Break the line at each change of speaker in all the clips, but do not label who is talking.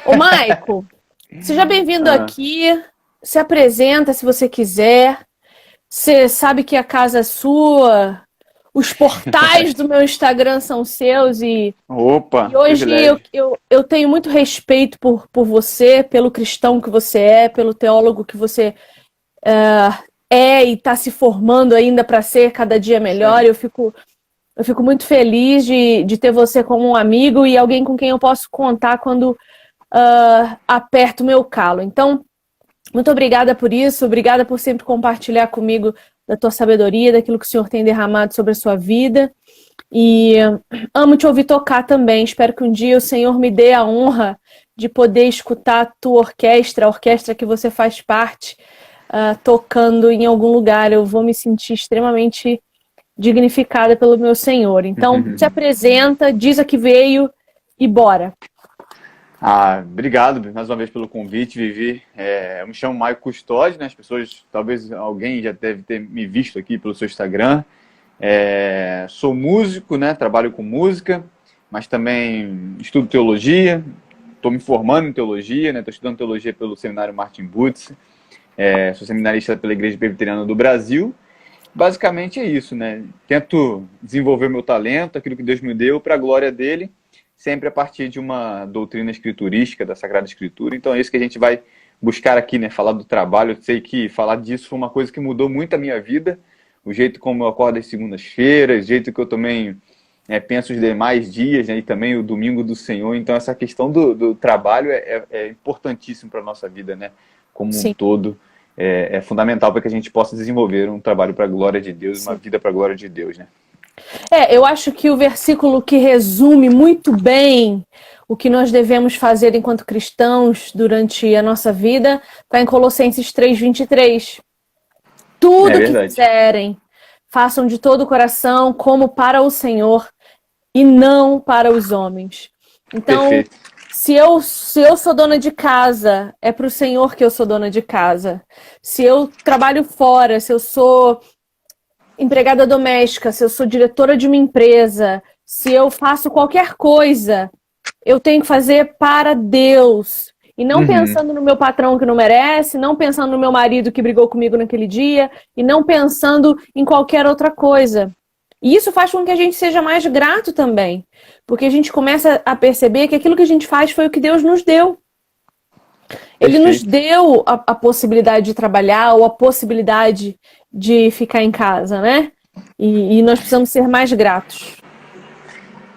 Ô, Maico, seja bem-vindo
Ah,
aqui. Se apresenta se você quiser. Você sabe que a casa é sua. Os portais do meu Instagram são seus e
opa,
hoje eu,
privilégio.
eu, eu tenho muito respeito por você, pelo cristão que você é, pelo teólogo que você é e está se formando ainda para ser cada dia
Isso
melhor.
aí.
Eu fico muito feliz de ter você como um amigo e alguém com quem eu posso contar quando aperto o meu calo. Então, muito obrigada por isso, obrigada por sempre compartilhar comigo da tua sabedoria, daquilo que o Senhor tem derramado sobre a sua vida. E amo te ouvir tocar também. Espero que um dia o Senhor me dê a honra de poder escutar a tua orquestra, a orquestra que você faz parte, tocando em algum lugar. Eu vou me sentir extremamente dignificada pelo meu Senhor. Então, se apresenta, diz a que veio e bora.
Obrigado mais uma vez pelo convite, Vivi. Eu me chamo Maio Custódio, né? As pessoas, talvez alguém já deve ter me visto aqui pelo seu Instagram. Sou músico, né? Trabalho com música, mas também estudo teologia. Estou me formando em teologia, né? Estou estudando teologia pelo Seminário Martin Butts. Sou seminarista pela Igreja Presbiteriana do Brasil. Basicamente é isso, né? Tento desenvolver meu talento, aquilo que Deus me deu, para a glória dele, sempre a partir de uma doutrina escriturística da Sagrada Escritura. Então é isso que a gente vai buscar aqui, né? Falar do trabalho. Eu sei que falar disso foi uma coisa que mudou muito a minha vida, o jeito como eu acordo às segundas-feiras, o jeito que eu também penso os demais dias, né? E também o domingo do Senhor. Então essa questão do trabalho é importantíssimo para a nossa vida, né? Como um
Sim,
todo. É fundamental para que a gente possa desenvolver um trabalho para a glória de Deus, uma
sim.
vida para a glória de Deus, né?
Eu acho que o versículo que resume muito bem o que nós devemos fazer enquanto cristãos durante a nossa vida está em Colossenses 3:23.
É
Tudo que
verdade.
fizerem, façam de todo o coração, como para o Senhor e não para os homens. Então,
Perfeito.
se eu sou dona de casa, é para o Senhor que eu sou dona de casa. Se eu trabalho fora, se eu sou empregada doméstica, se eu sou diretora de uma empresa, se eu faço qualquer coisa, eu tenho que fazer para Deus. E não
Uhum.
pensando no meu patrão que não merece, não pensando no meu marido que brigou comigo naquele dia, e não pensando em qualquer outra coisa. E isso faz com que a gente seja mais grato também. Porque a gente começa a perceber que aquilo que a gente faz foi o que Deus nos deu. Ele nos
Perfeito.
deu a possibilidade de trabalhar ou a possibilidade de ficar em casa, né? E nós precisamos ser mais gratos.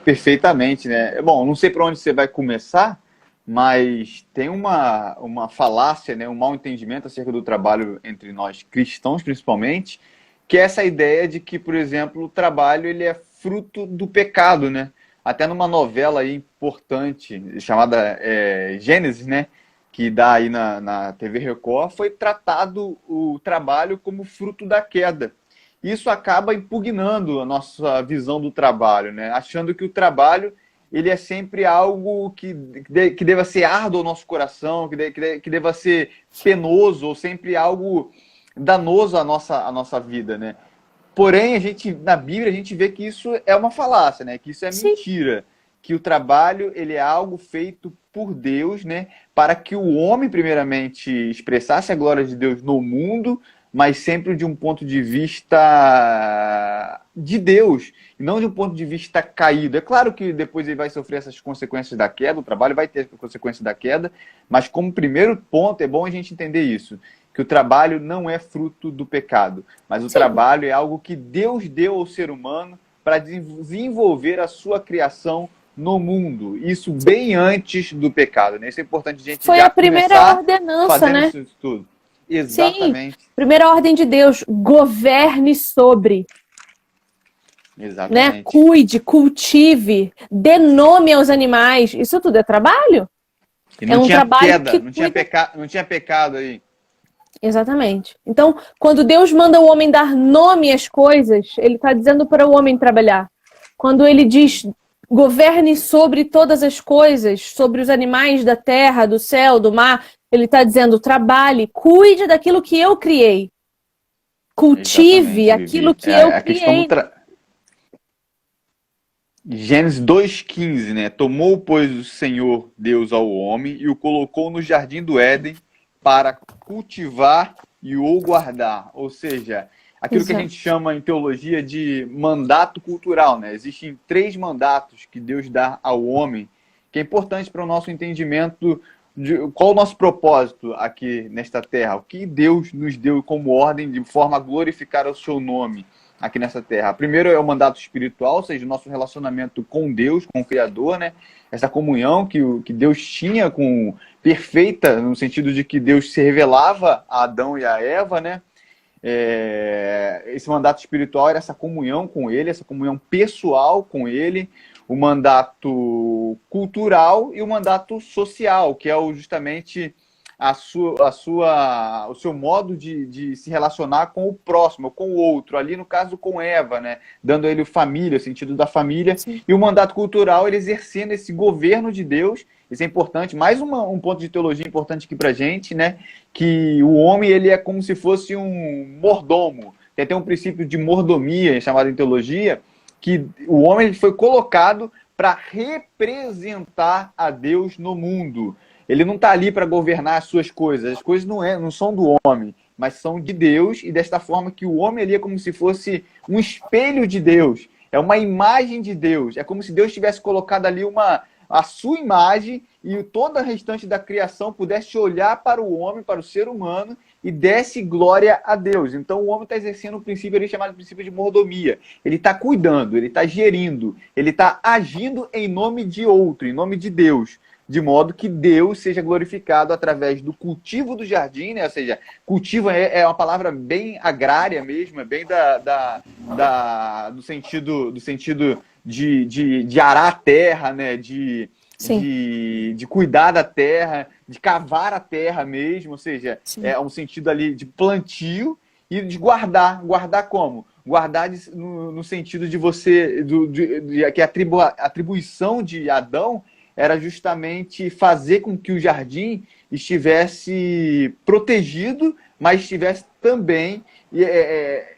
Perfeitamente, né? Bom, não sei para onde você vai começar, mas tem uma falácia, né? Um mau entendimento acerca do trabalho entre nós cristãos, principalmente, que é essa ideia de que, por exemplo, o trabalho ele é fruto do pecado, né? Até numa novela aí importante chamada Gênesis, né? Que dá aí na TV Record, foi tratado o trabalho como fruto da queda. Isso acaba impugnando a nossa visão do trabalho, né? Achando que o trabalho ele é sempre algo que deva ser árduo ao nosso coração, que deva ser penoso, ou sempre algo danoso à nossa vida, né? Porém, na Bíblia, a gente vê que isso é uma falácia, né? Que isso é
Sim,
mentira. Que o trabalho, ele é algo feito por Deus, né? Para que o homem, primeiramente, expressasse a glória de Deus no mundo, mas sempre de um ponto de vista de Deus, e não de um ponto de vista caído. É claro que depois ele vai sofrer essas consequências da queda, o trabalho vai ter consequências da queda, mas como primeiro ponto, é bom a gente entender isso, que o trabalho não é fruto do pecado, mas o
sim.
trabalho é algo que Deus deu ao ser humano para desenvolver a sua criação no mundo. Isso bem antes do pecado, né? Isso é importante a gente
Foi a
já
primeira
começar
ordenança,
fazendo
né?
isso tudo.
Sim,
Exatamente.
primeira ordem de Deus, governe sobre, né?
Exatamente.
Cuide, cultive, dê nome aos animais. Isso tudo é trabalho?
E
É
não
um
tinha
trabalho
queda,
que
não tinha
cuida.
pecado, não tinha pecado aí.
Exatamente. Então, quando Deus manda o homem dar nome às coisas, ele está dizendo para o homem trabalhar. Quando ele diz governe sobre todas as coisas, sobre os animais da terra, do céu, do mar, ele está dizendo trabalhe, cuide daquilo que eu criei, cultive
Exatamente,
aquilo
Vivi.
que
É
eu
a questão do
criei.
tra... Gênesis 2,15, né? Tomou, pois, o Senhor Deus ao homem e o colocou no jardim do Éden para cultivar e o guardar. Ou seja, aquilo que a
Exato.
gente chama em teologia de mandato cultural, né? Existem 3 mandatos que Deus dá ao homem, que é importante para o nosso entendimento de qual o nosso propósito aqui nesta terra, o que Deus nos deu como ordem de forma a glorificar o seu nome aqui nessa terra. Primeiro é o mandato espiritual, ou seja, o nosso relacionamento com Deus, com o Criador, né? Essa comunhão que Deus tinha com perfeita, no sentido de que Deus se revelava a Adão e a Eva, né? Esse mandato espiritual era essa comunhão com Ele, essa comunhão pessoal com Ele, o mandato cultural e o mandato social, que é justamente o seu modo de se relacionar com o próximo, com o outro, ali no caso com Eva, né? Dando a ele família, o sentido da família,
Sim.
e o mandato cultural, ele exercendo esse governo de Deus. Isso é importante, mais um ponto de teologia importante aqui pra gente, né? Que o homem, ele é como se fosse um mordomo. Tem até um princípio de mordomia, chamado em teologia, que o homem ele foi colocado para representar a Deus no mundo. Ele não está ali para governar as suas coisas. As coisas não são do homem, mas são de Deus, e desta forma que o homem ali é como se fosse um espelho de Deus. É uma imagem de Deus. É como se Deus tivesse colocado ali a sua imagem e toda a restante da criação pudesse olhar para o homem, para o ser humano, e desse glória a Deus. Então o homem está exercendo um princípio ali chamado princípio de mordomia. Ele está cuidando, ele está gerindo, ele está agindo em nome de outro, em nome de Deus, de modo que Deus seja glorificado através do cultivo do jardim, né? Ou seja, cultivo é uma palavra bem agrária mesmo, é bem do sentido de arar a terra, né? De cuidar da terra, de cavar a terra mesmo, ou seja,
Sim.
é um sentido ali de plantio e de guardar. Guardar como? Guardar no sentido de você, que a atribuição de Adão era justamente fazer com que o jardim estivesse protegido, mas estivesse também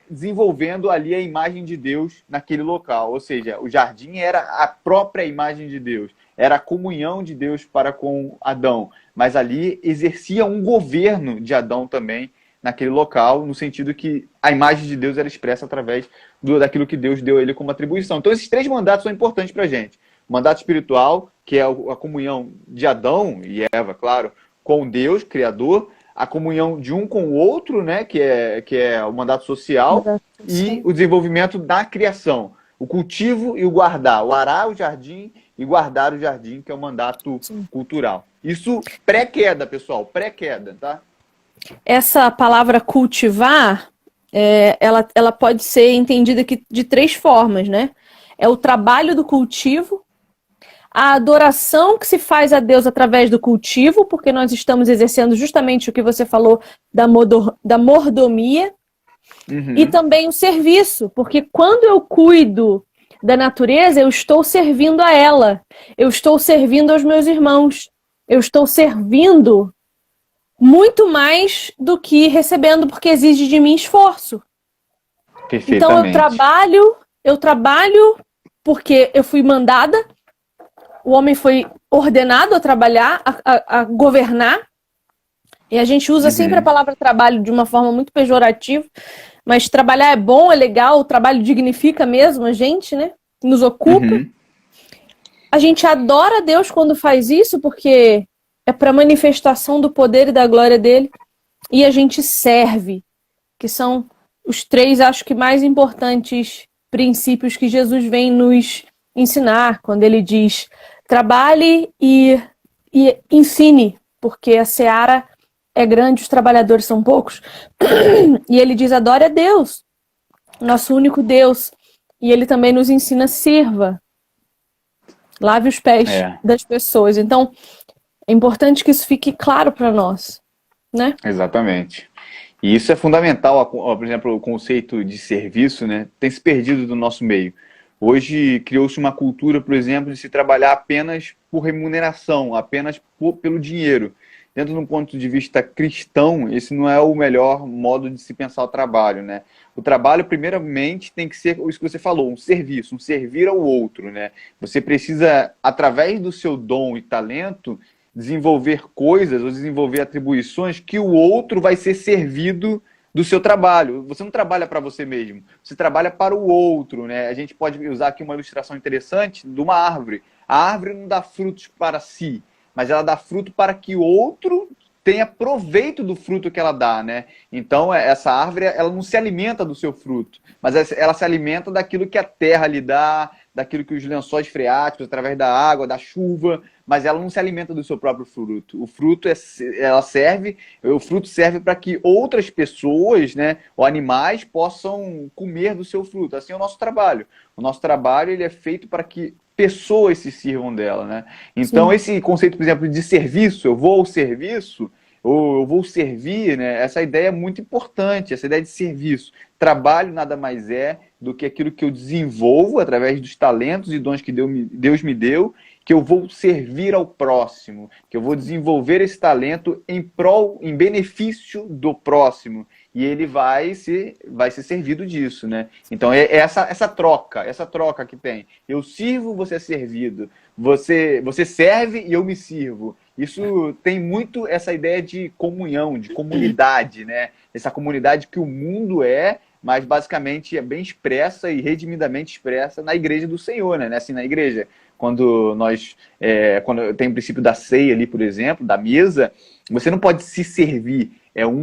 desenvolvendo ali a imagem de Deus naquele local. Ou seja, o jardim era a própria imagem de Deus, era a comunhão de Deus para com Adão, mas ali exercia um governo de Adão também naquele local, no sentido que a imagem de Deus era expressa através daquilo que Deus deu a ele como atribuição. Então esses 3 mandatos são importantes para a gente. O mandato espiritual, que é a comunhão de Adão e Eva, claro, com Deus, Criador, a comunhão de um com o outro, né, que é o mandato social, e o desenvolvimento da criação, o cultivo e o guardar, o arar o jardim e guardar o jardim, que é o mandato cultural. Isso pré-queda, pessoal, pré-queda, tá?
Essa palavra cultivar, ela pode ser entendida aqui de 3 formas, né? É o trabalho do cultivo, a adoração que se faz a Deus através do cultivo, porque nós estamos exercendo justamente o que você falou da mordomia, e também o serviço, porque quando eu cuido da natureza, eu estou servindo a ela, eu estou servindo aos meus irmãos, eu estou servindo muito mais do que recebendo, porque exige de mim esforço. Então eu trabalho porque eu fui mandada, o homem foi ordenado a trabalhar, a governar, e a gente usa sempre a palavra trabalho de uma forma muito pejorativa, mas trabalhar é bom, é legal, o trabalho dignifica mesmo a gente, né? Nos ocupa. A gente adora a Deus quando faz isso, porque é para manifestação do poder e da glória dele, e a gente serve, que são os 3, acho que mais importantes princípios que Jesus vem nos ensinar, quando ele diz: trabalhe e ensine, porque a seara é grande, os trabalhadores são poucos. E ele diz: adore a Deus, nosso único Deus. E ele também nos ensina: sirva, lave os pés das pessoas. Então, é importante que isso fique claro para nós, né?
Exatamente. E isso é fundamental, por exemplo, o conceito de serviço, né? Tem se perdido do nosso meio. Hoje criou-se uma cultura, por exemplo, de se trabalhar apenas por remuneração, apenas pelo dinheiro. dentro de um ponto de vista cristão, esse não é o melhor modo de se pensar o trabalho, né? O trabalho, primeiramente, tem que ser isso que você falou, um serviço, um servir ao outro, né? Você precisa, através do seu dom e talento, desenvolver coisas ou desenvolver atribuições que o outro vai ser servido do seu trabalho. Você não trabalha para você mesmo, você trabalha para o outro, né? A gente pode usar aqui uma ilustração interessante de uma árvore. A árvore não dá frutos para si, mas ela dá fruto para que o outro tenha proveito do fruto que ela dá, né? Então, essa árvore, ela não se alimenta do seu fruto, mas ela se alimenta daquilo que a terra lhe dá, daquilo que os lençóis freáticos, através da água, da chuva, mas ela não se alimenta do seu próprio fruto. O fruto o fruto serve para que outras pessoas, né, ou animais possam comer do seu fruto. Assim é o nosso trabalho. O nosso trabalho, ele é feito para que pessoas se sirvam dela, né? Então,
Sim.
esse conceito, por exemplo, de serviço, eu vou ao serviço, ou eu vou servir, né? Essa ideia é muito importante, essa ideia de serviço. Trabalho nada mais é do que aquilo que eu desenvolvo através dos talentos e dons que Deus me deu, que eu vou servir ao próximo, que eu vou desenvolver esse talento em benefício do próximo. E ele vai ser servido disso, né? Então é essa troca que tem. Eu sirvo, você é servido. Você serve e eu me sirvo. Isso tem muito essa ideia de comunhão, de comunidade, né? Essa comunidade que o mundo é, mas basicamente é bem expressa e redimidamente expressa na igreja do Senhor, né? Assim, na igreja, quando tem o princípio da ceia ali, por exemplo, da mesa, você não pode se servir.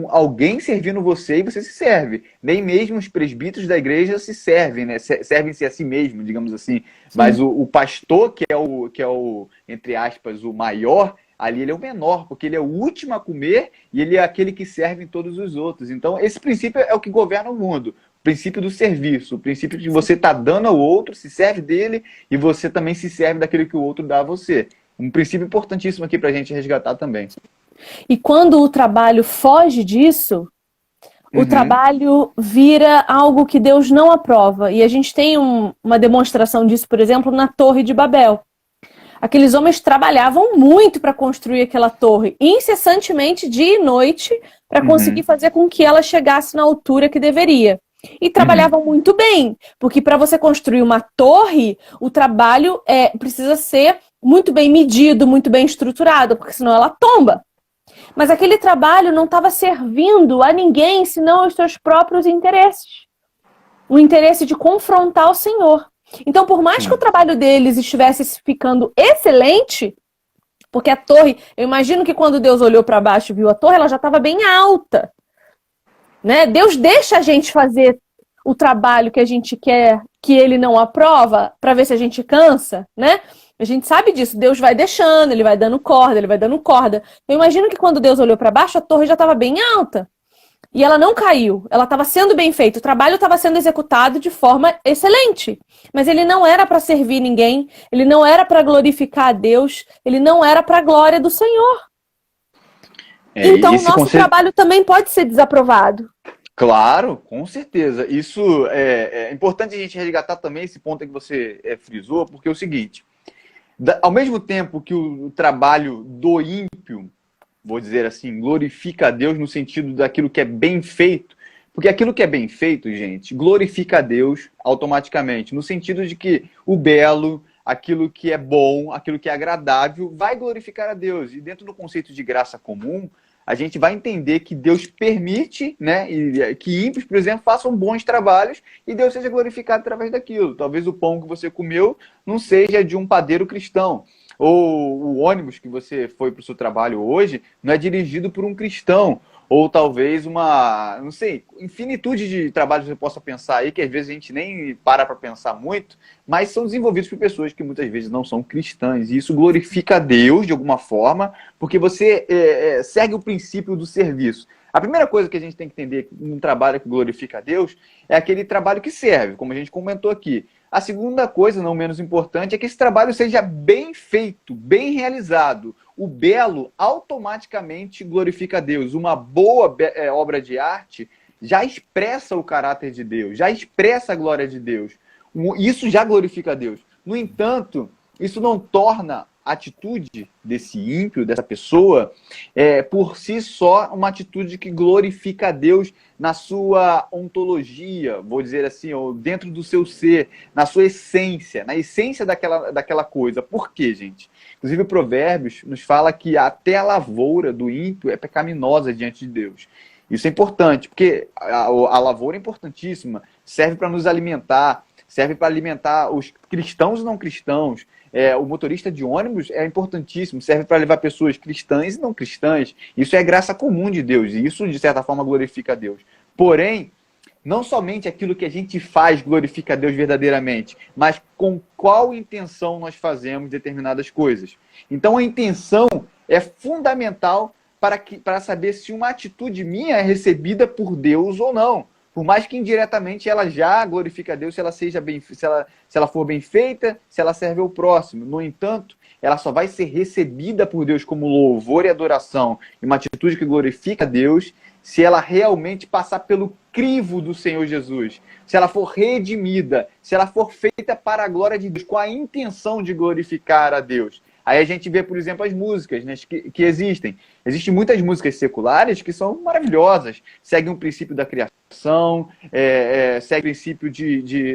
Alguém servindo você e você se serve. Nem mesmo os presbíteros da igreja se servem, né? Servem-se a si mesmo, digamos assim. Sim. Mas o pastor, que é o, entre aspas, o maior, ali ele é o menor, porque ele é o último a comer e ele é aquele que serve em todos os outros. Então, esse princípio é o que governa o mundo. O princípio do serviço, o princípio de você estar dando ao outro, se serve dele e você também se serve daquilo que o outro dá a você. Um princípio importantíssimo aqui para a gente resgatar também.
E quando o trabalho foge disso, o trabalho vira algo que Deus não aprova. E a gente tem uma demonstração disso, por exemplo, na Torre de Babel. Aqueles homens trabalhavam muito para construir aquela torre, incessantemente, dia e noite, para conseguir fazer com que ela chegasse na altura que deveria. E trabalhavam muito bem, porque para você construir uma torre, o trabalho precisa ser muito bem medido, muito bem estruturado, porque senão ela tomba. Mas aquele trabalho não estava servindo a ninguém, senão aos seus próprios interesses. O interesse de confrontar o Senhor. Então, por mais que o trabalho deles estivesse ficando excelente, porque a torre, eu imagino que quando Deus olhou para baixo e viu a torre, ela já estava bem alta. Né? Deus deixa a gente fazer o trabalho que a gente quer, que ele não aprova, para ver se a gente cansa, né? A gente sabe disso, Deus vai deixando, ele vai dando corda, ele vai dando corda. Eu imagino que quando Deus olhou para baixo, a torre já estava bem alta. E ela não caiu, ela estava sendo bem feita, o trabalho estava sendo executado de forma excelente. Mas ele não era para servir ninguém, ele não era para glorificar a Deus, ele não era para a glória do Senhor. Então o nosso trabalho também pode ser desaprovado.
Claro, com certeza. Isso é importante a gente resgatar também esse ponto que você frisou, porque é o seguinte, ao mesmo tempo que o trabalho do ímpio, vou dizer assim, glorifica a Deus no sentido daquilo que é bem feito, porque aquilo que é bem feito, gente, glorifica a Deus automaticamente, no sentido de que o belo, aquilo que é bom, aquilo que é agradável, vai glorificar a Deus. E dentro do conceito de graça comum, a gente vai entender que Deus permite, né, que ímpios, por exemplo, façam bons trabalhos e Deus seja glorificado através daquilo. Talvez o pão que você comeu não seja de um padeiro cristão. Ou o ônibus que você foi para o seu trabalho hoje não é dirigido por um cristão. Ou talvez não sei, infinitude de trabalhos que você possa pensar aí, que às vezes a gente nem para pensar muito, mas são desenvolvidos por pessoas que muitas vezes não são cristãs. E isso glorifica a Deus de alguma forma, porque você segue o princípio do serviço. A primeira coisa que a gente tem que entender num trabalho que glorifica a Deus é aquele trabalho que serve, como a gente comentou aqui. A segunda coisa, não menos importante, é que esse trabalho seja bem feito, bem realizado. O belo automaticamente glorifica a Deus. Uma boa obra de arte já expressa o caráter de Deus, já expressa a glória de Deus. Isso já glorifica a Deus. No entanto, isso não torna atitude desse ímpio, dessa pessoa, por si só, uma atitude que glorifica a Deus na sua ontologia, vou dizer assim, ou dentro do seu ser, na sua essência, na essência daquela coisa. Por quê, gente? Inclusive, o Provérbios nos fala que até a lavoura do ímpio é pecaminosa diante de Deus. Isso é importante, porque a lavoura é importantíssima, serve para nos alimentar, serve para alimentar os cristãos e não cristãos. O motorista de ônibus é importantíssimo, serve para levar pessoas cristãs e não cristãs. Isso é graça comum de Deus, e isso, de certa forma, glorifica a Deus. Porém, não somente aquilo que a gente faz glorifica a Deus verdadeiramente, mas com qual intenção nós fazemos determinadas coisas. Então, a intenção é fundamental para saber se uma atitude minha é recebida por Deus ou não. Por mais que indiretamente ela já glorifique a Deus se ela for bem feita, se ela serve ao próximo. No entanto, ela só vai ser recebida por Deus como louvor e adoração, e uma atitude que glorifica a Deus, se ela realmente passar pelo crivo do Senhor Jesus, se ela for redimida, se ela for feita para a glória de Deus, com a intenção de glorificar a Deus. Aí a gente vê, por exemplo, as músicas, né, que existem. Existem muitas músicas seculares que são maravilhosas, seguem o princípio da criação, seguem o princípio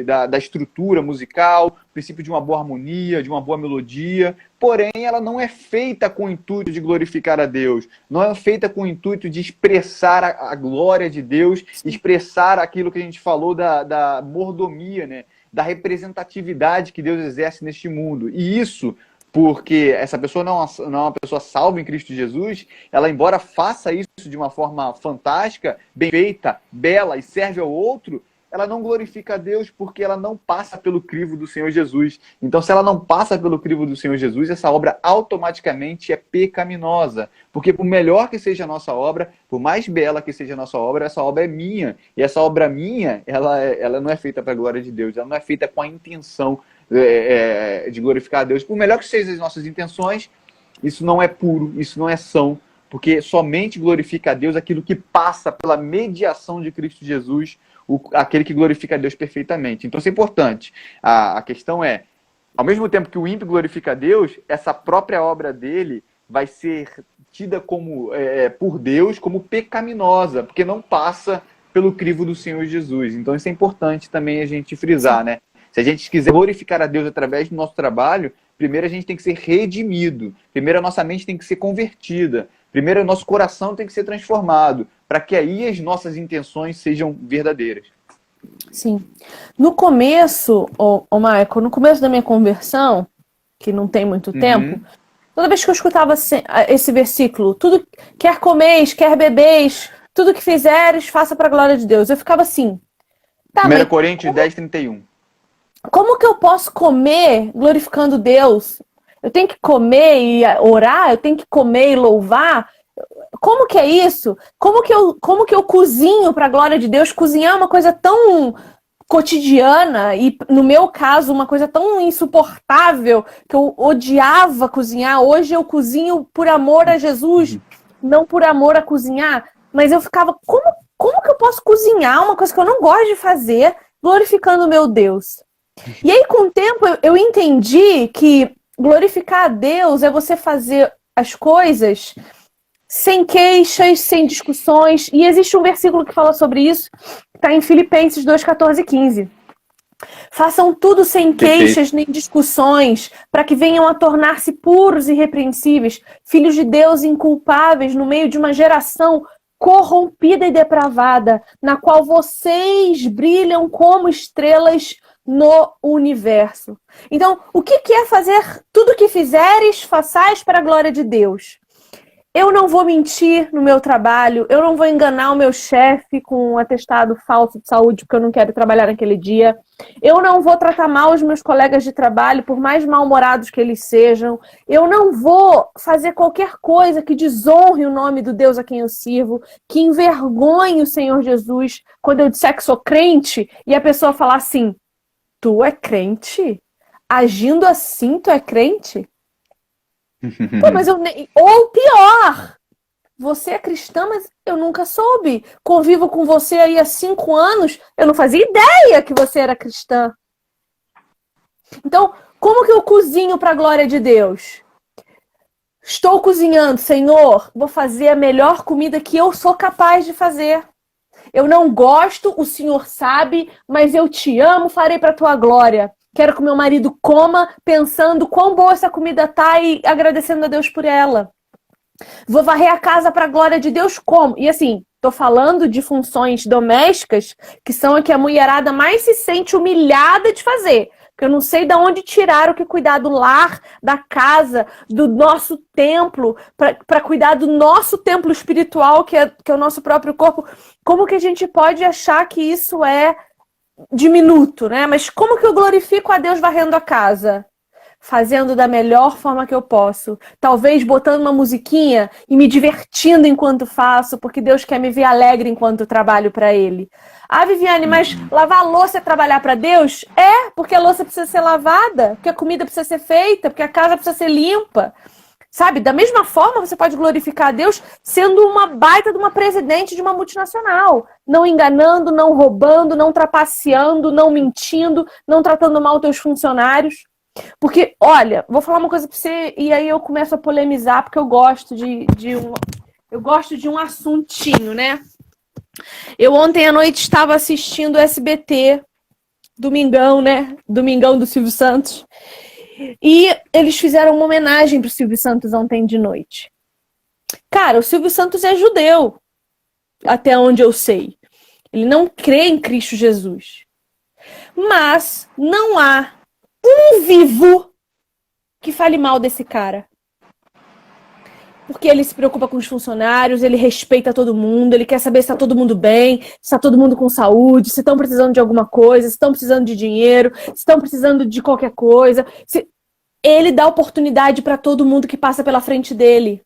da estrutura musical, o princípio de uma boa harmonia, de uma boa melodia, porém ela não é feita com o intuito de glorificar a Deus, não é feita com o intuito de expressar a glória de Deus, expressar aquilo que a gente falou da mordomia, né, da representatividade que Deus exerce neste mundo. E isso porque essa pessoa não é uma pessoa salva em Cristo Jesus, ela, embora faça isso de uma forma fantástica, bem feita, bela e serve ao outro, ela não glorifica a Deus porque ela não passa pelo crivo do Senhor Jesus. Então, se ela não passa pelo crivo do Senhor Jesus, essa obra automaticamente é pecaminosa. Porque por melhor que seja a nossa obra, por mais bela que seja a nossa obra, essa obra é minha. E essa obra minha, ela não é feita para a glória de Deus, ela não é feita com a intenção de glorificar a Deus. Por melhor que sejam as nossas intenções, isso não é puro, isso não é são, porque somente glorifica a Deus aquilo que passa pela mediação de Cristo Jesus, aquele que glorifica a Deus perfeitamente. Então isso é importante. A questão é, ao mesmo tempo que o ímpio glorifica a Deus, essa própria obra dele vai ser tida como, por Deus como pecaminosa, porque não passa pelo crivo do Senhor Jesus. Então isso é importante também a gente frisar, né? Se a gente quiser glorificar a Deus através do nosso trabalho, primeiro a gente tem que ser redimido. Primeiro a nossa mente tem que ser convertida. Primeiro o nosso coração tem que ser transformado, para que aí as nossas intenções sejam verdadeiras.
Sim. No começo, Michael, no começo da minha conversão, que não tem muito tempo, toda vez que eu escutava esse versículo, tudo quer comeis, quer bebeis, tudo que fizeres, faça para a glória de Deus. Eu ficava assim. Tá,
1 Coríntios 10:31.
Como que eu posso comer glorificando Deus? Eu tenho que comer e orar? Eu tenho que comer e louvar? Como que é isso? Como que eu cozinho para a glória de Deus? Cozinhar é uma coisa tão cotidiana e, no meu caso, uma coisa tão insuportável que eu odiava cozinhar. Hoje eu cozinho por amor a Jesus, não por amor a cozinhar. Mas eu ficava, como que eu posso cozinhar uma coisa que eu não gosto de fazer glorificando o meu Deus? E aí, com o tempo, eu entendi que glorificar a Deus é você fazer as coisas sem queixas, sem discussões. E existe um versículo que fala sobre isso, que está em Filipenses 2:14-15. Façam tudo sem queixas nem discussões, para que venham a tornar-se puros e irrepreensíveis, filhos de Deus inculpáveis no meio de uma geração corrompida e depravada, na qual vocês brilham como estrelas no universo. Então, o que é fazer tudo o que fizeres, façais para a glória de Deus? Eu não vou mentir no meu trabalho, eu não vou enganar o meu chefe com um atestado falso de saúde porque eu não quero trabalhar naquele dia. Eu não vou tratar mal os meus colegas de trabalho, por mais mal-humorados que eles sejam. Eu não vou fazer qualquer coisa que desonre o nome do Deus a quem eu sirvo, que envergonhe o Senhor Jesus. Quando eu disser que sou crente e a pessoa falar assim, tu é crente? Agindo assim, tu é crente? Pô, mas ou pior, você é cristã, mas eu nunca soube. Convivo com você aí há 5 anos, eu não fazia ideia que você era cristã. Então, como que eu cozinho para a glória de Deus? Estou cozinhando, Senhor, vou fazer a melhor comida que eu sou capaz de fazer. Eu não gosto, o Senhor sabe, mas eu te amo, farei para a tua glória. Quero que o meu marido coma pensando quão boa essa comida tá e agradecendo a Deus por ela. Vou varrer a casa para a glória de Deus como? E assim, tô falando de funções domésticas que são a que a mulherada mais se sente humilhada de fazer. Porque eu não sei de onde tiraram que cuidar do lar, da casa, do nosso templo, para cuidar do nosso templo espiritual, que é o nosso próprio corpo. Como que a gente pode achar que isso é diminuto, né? Mas como que eu glorifico a Deus varrendo a casa? Fazendo da melhor forma que eu posso. Talvez botando uma musiquinha e me divertindo enquanto faço, porque Deus quer me ver alegre enquanto trabalho para Ele. Ah, Viviane, mas lavar a louça é trabalhar para Deus? É, porque a louça precisa ser lavada, porque a comida precisa ser feita, porque a casa precisa ser limpa. Sabe? Da mesma forma, você pode glorificar a Deus sendo uma baita de uma presidente de uma multinacional. Não enganando, não roubando, não trapaceando, não mentindo, não tratando mal os teus funcionários. Porque, olha, vou falar uma coisa pra você e aí eu começo a polemizar porque eu gosto eu gosto de um assuntinho, né? Eu ontem à noite estava assistindo o SBT, Domingão, né? Domingão do Silvio Santos. E eles fizeram uma homenagem pro Silvio Santos ontem de noite. Cara, o Silvio Santos é judeu, até onde eu sei. Ele não crê em Cristo Jesus. Mas não há um vivo que fale mal desse cara. Porque ele se preocupa com os funcionários, ele respeita todo mundo, ele quer saber se está todo mundo bem, se está todo mundo com saúde, se estão precisando de alguma coisa, se estão precisando de dinheiro, se estão precisando de qualquer coisa. Ele dá oportunidade para todo mundo que passa pela frente dele.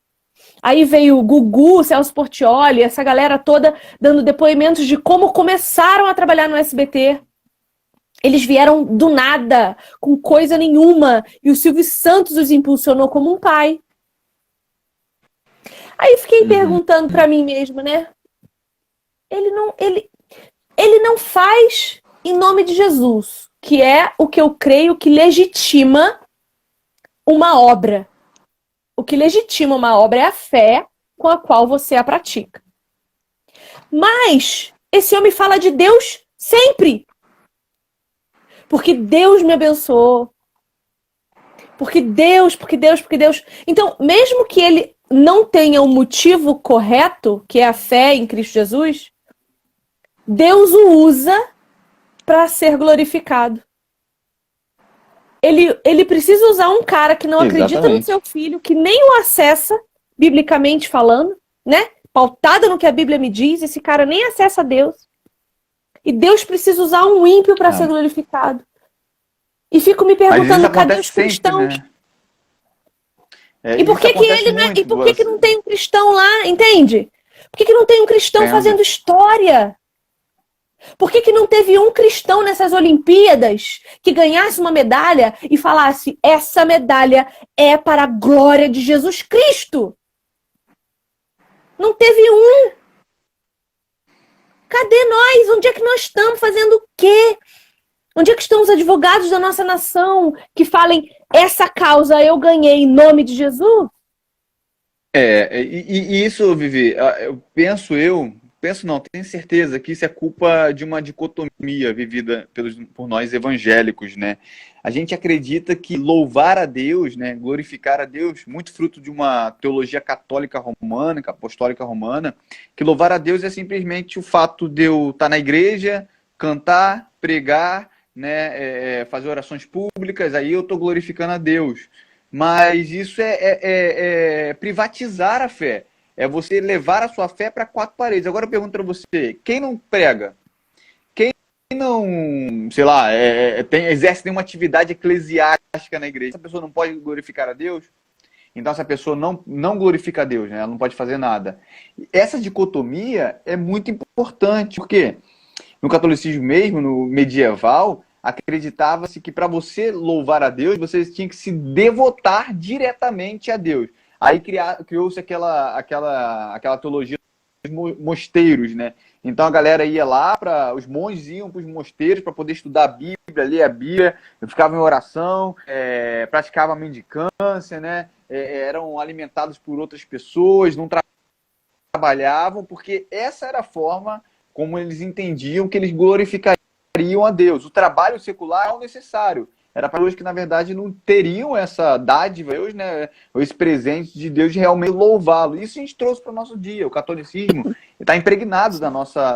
Aí veio o Gugu, o Celso Portiolli, essa galera toda dando depoimentos de como começaram a trabalhar no SBT. Eles vieram do nada, com coisa nenhuma. E o Silvio Santos os impulsionou como um pai. Aí fiquei perguntando pra mim mesma, né? Ele não faz em nome de Jesus, que é o que eu creio que legitima uma obra. O que legitima uma obra é a fé com a qual você a pratica. Mas esse homem fala de Deus sempre. Porque Deus me abençoou. Porque Deus. Então, mesmo que ele não tenha o motivo correto, que é a fé em Cristo Jesus, Deus o usa para ser glorificado. Ele precisa usar um cara que não acredita no seu filho, que nem o acessa, biblicamente falando, né? Pautado no que a Bíblia me diz, esse cara nem acessa Deus. E Deus precisa usar um ímpio para ser glorificado. E fico me perguntando, cadê os cristãos? Né? E por que ele não é, e por que não tem um cristão lá, entende? Por que não tem um cristão fazendo história? Por que não teve um cristão nessas Olimpíadas que ganhasse uma medalha e falasse, essa medalha é para a glória de Jesus Cristo? Não teve um. Cadê nós? Onde é que nós estamos? Fazendo o quê? Onde é que estão os advogados da nossa nação que falem, essa causa eu ganhei em nome de Jesus?
E isso, Vivi, penso não, tenho certeza que isso é culpa de uma dicotomia vivida por nós evangélicos, né? A gente acredita que louvar a Deus, né, glorificar a Deus, muito fruto de uma teologia católica romana, apostólica romana, que louvar a Deus é simplesmente o fato de eu estar na igreja, cantar, pregar, né, fazer orações públicas, aí eu estou glorificando a Deus. Mas isso é privatizar a fé. É você levar a sua fé para quatro paredes. Agora eu pergunto para você, quem não prega? Quem não, sei lá, exerce nenhuma atividade eclesiástica na igreja? Essa pessoa não pode glorificar a Deus? Então essa pessoa não glorifica a Deus, né? Ela não pode fazer nada. Essa dicotomia é muito importante, porque no catolicismo mesmo, no medieval, acreditava-se que para você louvar a Deus, você tinha que se devotar diretamente a Deus. Aí criou-se aquela teologia dos mosteiros, né? Então a galera ia lá, os monges iam para os mosteiros para poder estudar a Bíblia, lia a Bíblia, eu ficava em oração, praticava mendicância, né? Eram alimentados por outras pessoas, não trabalhavam, porque essa era a forma como eles entendiam que eles glorificariam a Deus. O trabalho secular é o necessário. Era para pessoas que, na verdade, não teriam essa dádiva, Deus, né, esse presente de Deus de realmente louvá-lo. Isso a gente trouxe para o nosso dia. O catolicismo está impregnado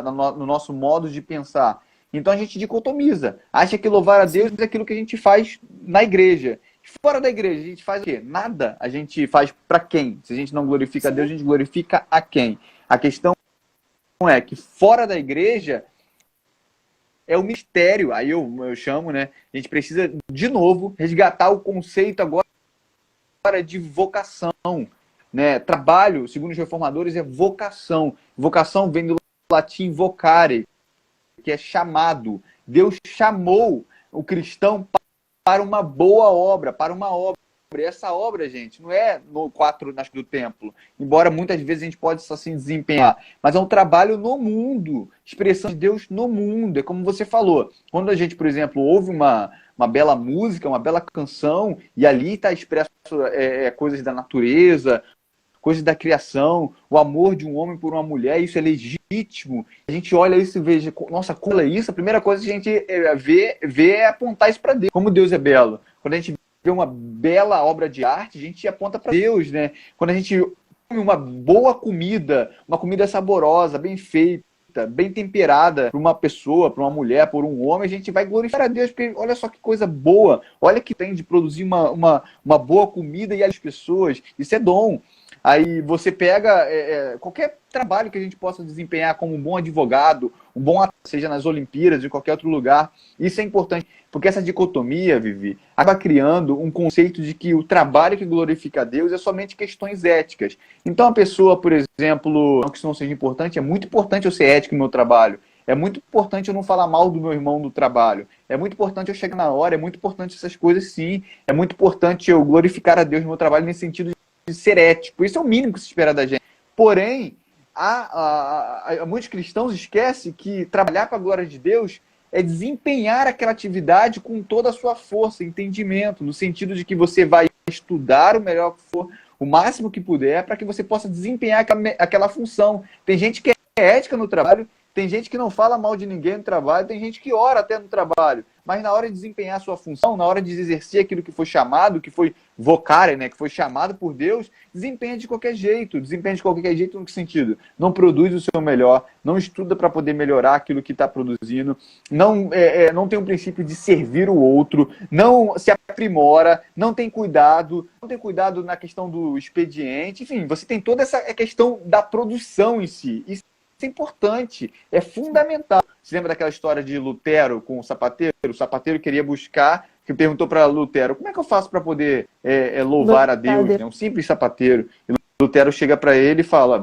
no nosso modo de pensar. Então a gente dicotomiza. Acha que louvar a Deus é aquilo que a gente faz na igreja. Fora da igreja, a gente faz o quê? Nada. A gente faz para quem? Se a gente não glorifica a Deus, a gente glorifica a quem? A questão é que fora da igreja é o mistério. Aí eu chamo, né? A gente precisa, de novo, resgatar o conceito agora de vocação. Né? Trabalho, segundo os reformadores, é vocação. Vocação vem do latim vocare, que é chamado. Deus chamou o cristão para uma boa obra, para uma obra. E essa obra, gente, não é no quatro do templo, embora muitas vezes a gente possa assim desempenhar, mas é um trabalho no mundo, expressão de Deus no mundo. É como você falou, quando a gente, por exemplo, ouve uma bela música, uma bela canção, e ali está expresso coisas da natureza, coisas da criação, o amor de um homem por uma mulher, isso é legítimo. A gente olha isso e veja, nossa, como é isso? A primeira coisa que a gente vê é apontar isso para Deus. Como Deus é belo. Quando a gente vê uma bela obra de arte, a gente aponta para Deus, né? Quando a gente come uma boa comida, uma comida saborosa, bem feita, bem temperada para uma pessoa, para uma mulher, por um homem, a gente vai glorificar a Deus, porque olha só que coisa boa, olha que tem de produzir uma boa comida e as pessoas, isso é dom. Aí você pega qualquer trabalho que a gente possa desempenhar como um bom advogado, um bom atleta, seja nas Olimpíadas ou em qualquer outro lugar. Isso é importante, porque essa dicotomia, Vivi, acaba criando um conceito de que o trabalho que glorifica a Deus é somente questões éticas. Então a pessoa, por exemplo, não que isso não seja importante, é muito importante eu ser ético no meu trabalho. É muito importante eu não falar mal do meu irmão no trabalho. É muito importante eu chegar na hora, é muito importante essas coisas sim. É muito importante eu glorificar a Deus no meu trabalho nesse sentido de ser ético. Isso é o mínimo que se espera da gente. Porém, muitos cristãos esquecem que trabalhar para a glória de Deus é desempenhar aquela atividade com toda a sua força, entendimento, no sentido de que você vai estudar o melhor que for, o máximo que puder, para que você possa desempenhar aquela função. Tem gente que é ética no trabalho, tem gente que não fala mal de ninguém no trabalho, tem gente que ora até no trabalho, mas na hora de desempenhar a sua função, na hora de exercer aquilo que foi chamado, que foi vocare, né, que foi chamado por Deus, desempenha de qualquer jeito. Desempenha de qualquer jeito no que sentido? Não produz o seu melhor, não estuda para poder melhorar aquilo que está produzindo, não tem um princípio de servir o outro, não se aprimora, não tem cuidado na questão do expediente, enfim, você tem toda essa questão da produção em si. Isso é importante, é fundamental. Você lembra daquela história de Lutero com o sapateiro? O sapateiro queria buscar, que perguntou para Lutero, como é que eu faço para poder louvar a Deus? É um simples sapateiro. E Lutero chega para ele e fala,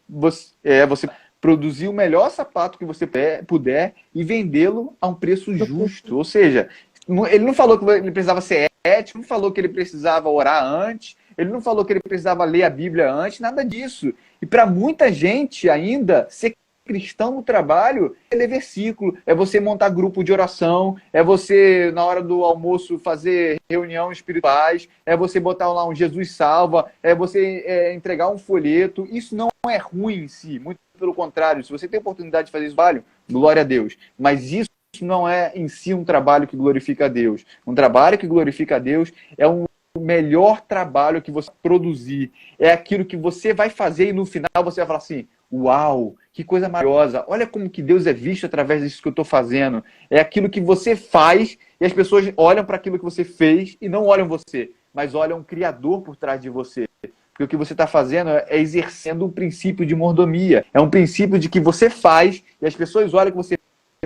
você produzir o melhor sapato que você puder e vendê-lo a um preço justo. Ou seja, ele não falou que ele precisava ser ético, não falou que ele precisava orar antes, ele não falou que ele precisava ler a Bíblia antes, nada disso. E para muita gente ainda, ser cristão no trabalho é ler versículo, é você montar grupo de oração, é você, na hora do almoço, fazer reunião espirituais, é você botar lá um Jesus salva, é você entregar um folheto. Isso não é ruim em si, muito pelo contrário. Se você tem a oportunidade de fazer isso, vale, glória a Deus. Mas isso não é em si um trabalho que glorifica a Deus. Um trabalho que glorifica a Deus é o melhor trabalho que você produzir. É aquilo que você vai fazer e no final você vai falar assim, uau, que coisa maravilhosa. Olha como que Deus é visto através disso que eu estou fazendo. É aquilo que você faz e as pessoas olham para aquilo que você fez e não olham você, mas olham o Criador por trás de você. Porque o que você está fazendo é exercendo um princípio de mordomia. É um princípio de que você faz e as pessoas olham o que você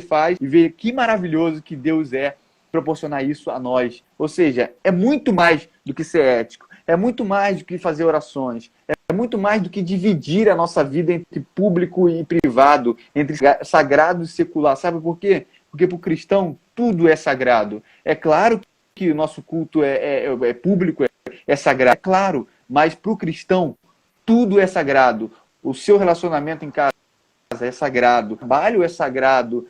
faz e veem que maravilhoso que Deus é proporcionar isso a nós. Ou seja, é muito mais do que ser ético, é muito mais do que fazer orações, é muito mais do que dividir a nossa vida entre público e privado, entre sagrado e secular. Sabe por quê? Porque para o cristão tudo é sagrado. É claro que o nosso culto é público, é sagrado, é claro, mas para o cristão tudo é sagrado. O seu relacionamento em casa é sagrado, o trabalho é sagrado,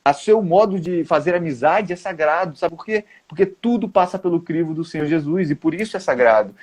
A seu modo de fazer amizade é sagrado. Sabe por quê? Porque tudo passa pelo crivo do Senhor Jesus e por isso é sagrado.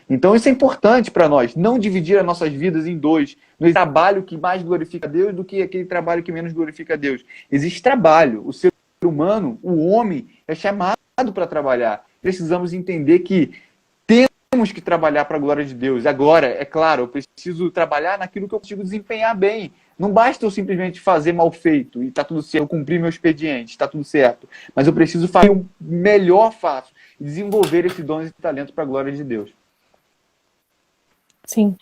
Então isso é importante para nós, não dividir as nossas vidas em dois. Não existe trabalho que mais glorifica a Deus do que aquele trabalho que menos glorifica a Deus. Existe trabalho. O ser humano, o homem, é chamado para trabalhar. Precisamos entender que temos que trabalhar para a glória de Deus. Agora, é claro, eu preciso trabalhar naquilo que eu consigo desempenhar bem. Não basta eu simplesmente fazer mal feito e está tudo certo, eu cumprir meu expediente, está tudo certo. Mas eu preciso fazer o melhor faço e desenvolver esse dom e talento para a glória de Deus.
Sim.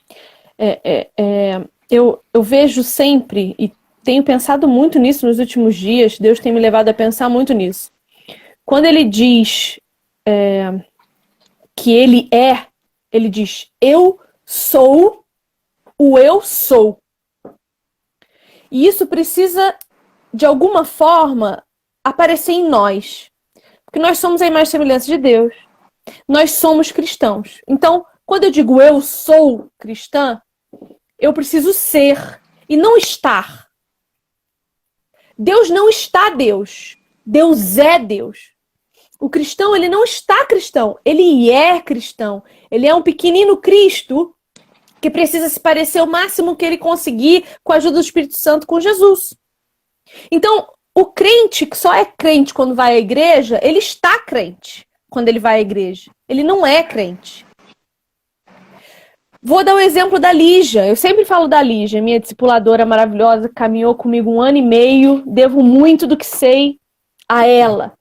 Eu vejo sempre, e tenho pensado muito nisso nos últimos dias, Deus tem me levado a pensar muito nisso. Quando ele diz que ele diz, eu sou o eu sou. E isso precisa, de alguma forma, aparecer em nós. Porque nós somos a imagem e semelhança de Deus. Nós somos cristãos. Então, quando eu digo eu sou cristã, eu preciso ser e não estar. Deus não está Deus. Deus é Deus. O cristão, ele não está cristão. Ele é cristão. Ele é um pequenino Cristo que precisa se parecer o máximo que ele conseguir com a ajuda do Espírito Santo com Jesus. Então, o crente que só é crente quando vai à igreja, ele está crente quando ele vai à igreja. Ele não é crente. Vou dar o exemplo da Lígia. Eu sempre falo da Lígia, minha discipuladora maravilhosa, caminhou comigo 1 ano e meio. Devo muito do que sei a ela.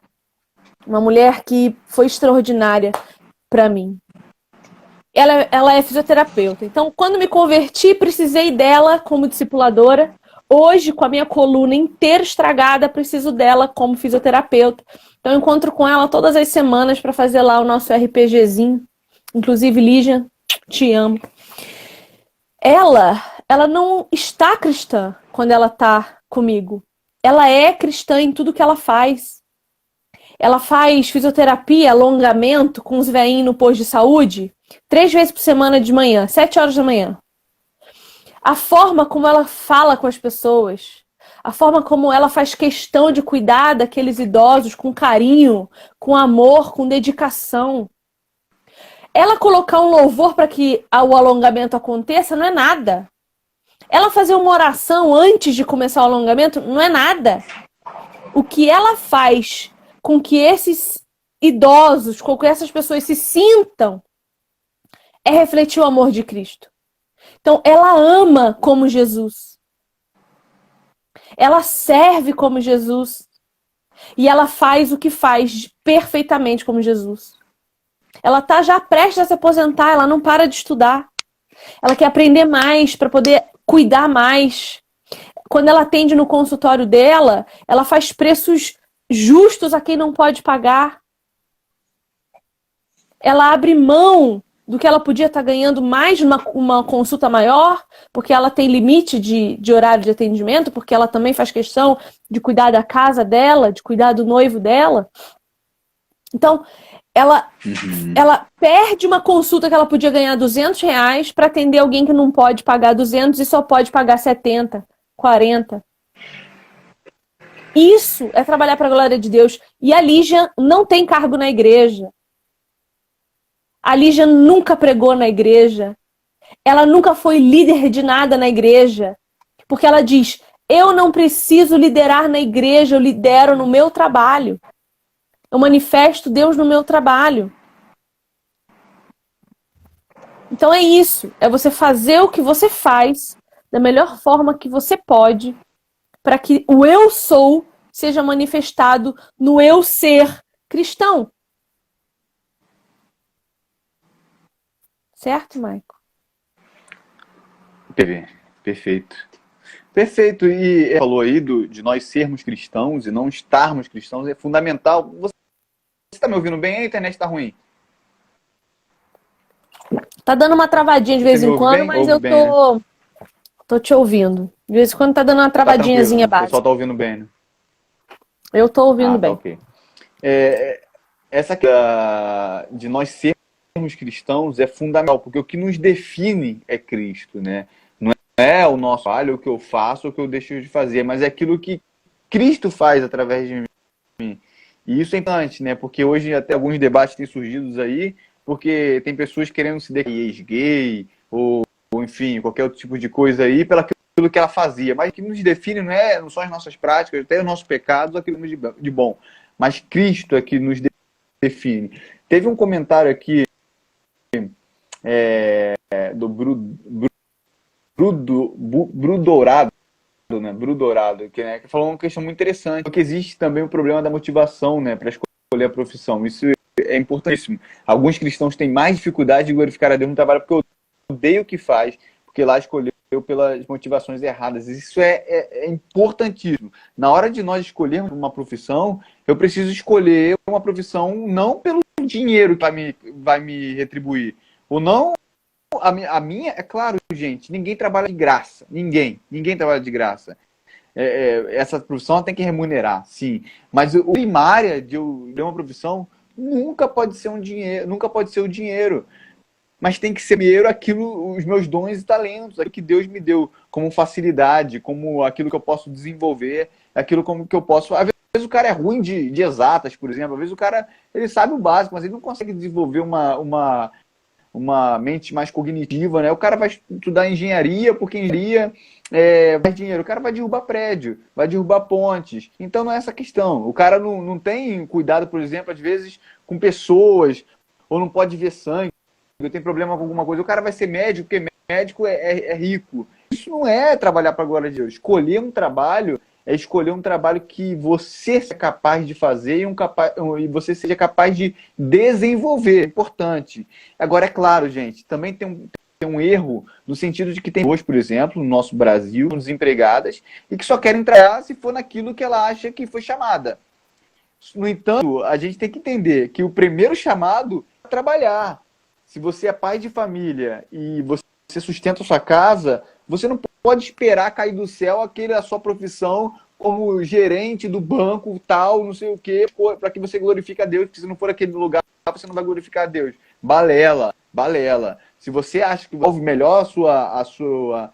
Uma mulher que foi extraordinária para mim. Ela é fisioterapeuta. Então, quando me converti, precisei dela como discipuladora. Hoje, com a minha coluna inteira estragada, preciso dela como fisioterapeuta. Então, eu encontro com ela todas as semanas para fazer lá o nosso RPGzinho. Inclusive, Lígia, te amo. Ela não está cristã quando ela está comigo. Ela é cristã em tudo que ela faz. Ela faz fisioterapia, alongamento com os velhinhos no posto de saúde 3 vezes por semana de manhã, 7 horas da manhã. A forma como ela fala com as pessoas, a forma como ela faz questão de cuidar daqueles idosos com carinho, com amor, com dedicação. Ela colocar um louvor para que o alongamento aconteça não é nada. Ela fazer uma oração antes de começar o alongamento não é nada. O que ela faz com que esses idosos, com que essas pessoas se sintam, é refletir o amor de Cristo. Então, ela ama como Jesus. Ela serve como Jesus. E ela faz o que faz perfeitamente como Jesus. Ela está já prestes a se aposentar, ela não para de estudar. Ela quer aprender mais para poder cuidar mais. Quando ela atende no consultório dela, ela faz preços justos a quem não pode pagar. Ela abre mão do que ela podia estar ganhando mais numa consulta maior, porque ela tem limite de horário de atendimento, porque ela também faz questão de cuidar da casa dela, de cuidar do noivo dela. Então, ela perde uma consulta que ela podia ganhar R$ 200 para atender alguém que não pode pagar 200 e só pode pagar 70, 40. Isso é trabalhar para a glória de Deus. E a Lígia não tem cargo na igreja. A Lígia nunca pregou na igreja. Ela nunca foi líder de nada na igreja. Porque ela diz, eu não preciso liderar na igreja, eu lidero no meu trabalho. Eu manifesto Deus no meu trabalho. Então é isso. É você fazer o que você faz da melhor forma que você pode para que o eu sou seja manifestado no eu ser cristão. Certo, Maico?
Perfeito. Perfeito. E falou aí de nós sermos cristãos e não estarmos cristãos, é fundamental. Você está me ouvindo bem? A internet está ruim?
Tá dando uma travadinha de vez em quando, mas eu tô te ouvindo. De vez em quando tá dando uma travadinhazinha básica.
O pessoal tá ouvindo bem, né?
Eu tô ouvindo bem.
Ok. Essa de nós sermos cristãos é fundamental, porque o que nos define é Cristo, né? Não é o nosso trabalho, o que eu faço, o que eu deixo de fazer, mas é aquilo que Cristo faz através de mim. E isso é importante, né? Porque hoje até alguns debates têm surgido aí, porque tem pessoas querendo se declarar ex-gay, ou enfim, qualquer outro tipo de coisa aí, pelo que ela fazia. Mas o que nos define não são as nossas práticas, até os nossos pecados, aquilo de bom. Mas Cristo é que nos define. Teve um comentário aqui do Brudorado, né? Brudorado, que falou uma questão muito interessante, porque existe também o problema da motivação, né, para escolher a profissão. Isso é importantíssimo. Alguns cristãos têm mais dificuldade de glorificar a Deus no trabalho porque odeia o que faz, porque lá escolheu pelas motivações erradas. Isso é importantíssimo. Na hora de nós escolhermos uma profissão, eu preciso escolher uma profissão não pelo dinheiro que vai me retribuir, ou não. A minha, é claro, gente, ninguém trabalha de graça. Ninguém trabalha de graça. Essa profissão tem que remunerar, sim. Mas a primária de uma profissão nunca pode ser o dinheiro. Mas tem que ser primeiro os meus dons e talentos, aquilo que Deus me deu como facilidade, como aquilo que eu posso desenvolver, aquilo como que eu posso. Às vezes o cara é ruim de exatas, por exemplo. Às vezes o cara ele sabe o básico, mas ele não consegue desenvolver uma mente mais cognitiva, né? O cara vai estudar engenharia, porque engenharia vai dinheiro. O cara vai derrubar prédio, vai derrubar pontes. Então não é essa questão. O cara não tem cuidado, por exemplo, às vezes com pessoas, ou não pode ver sangue, tem problema com alguma coisa. O cara vai ser médico, porque médico é rico. Isso não é trabalhar para a glória de Deus. Escolher um trabalho é escolher um trabalho que você seja capaz de fazer e você seja capaz de desenvolver. É importante. Agora, é claro, gente, também tem um erro no sentido de que tem hoje, por exemplo, no nosso Brasil, desempregadas, e que só querem trabalhar se for naquilo que ela acha que foi chamada. No entanto, a gente tem que entender que o primeiro chamado é trabalhar. Se você é pai de família e você sustenta a sua casa, você não pode esperar cair do céu a sua profissão como gerente do banco, tal, não sei o quê, para que você glorifique a Deus, porque se não for aquele lugar, você não vai glorificar a Deus. Balela. Se você acha que envolve melhor a sua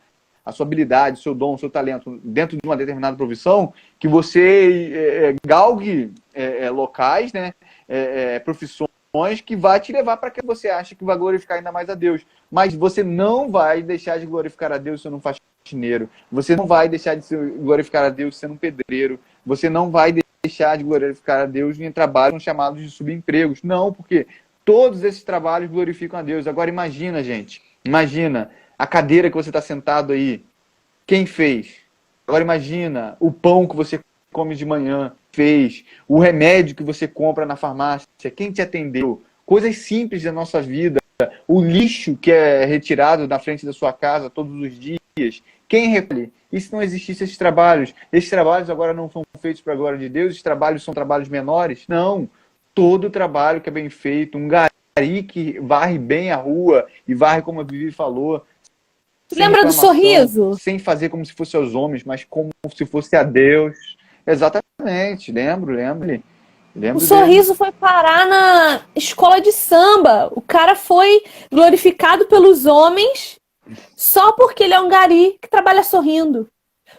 habilidade, seu dom, seu talento dentro de uma determinada profissão, que você galgue locais, né, profissões que vai te levar para que você acha que vai glorificar ainda mais a Deus. Mas você não vai deixar de glorificar a Deus sendo um faxineiro. Você não vai deixar de glorificar a Deus sendo um pedreiro. Você não vai deixar de glorificar a Deus em trabalhos chamados de subempregos. Não, porque todos esses trabalhos glorificam a Deus. Agora imagina, gente. Imagina a cadeira que você está sentado aí. Quem fez? Agora imagina o pão que você come de manhã. Fez, o remédio que você compra na farmácia, quem te atendeu, coisas simples da nossa vida, o lixo que é retirado da frente da sua casa todos os dias, quem recolhe? E se não existissem esses trabalhos agora não são feitos para a glória de Deus, esses trabalhos são trabalhos menores? Não, todo trabalho que é bem feito, um gari que varre bem a rua e varre como a Vivi falou,
lembra do sorriso?
Sem fazer como se fosse aos homens, mas como se fosse a Deus. Exatamente, lembro.
O sorriso foi parar na escola de samba. O cara foi glorificado pelos homens só porque ele é um gari que trabalha sorrindo.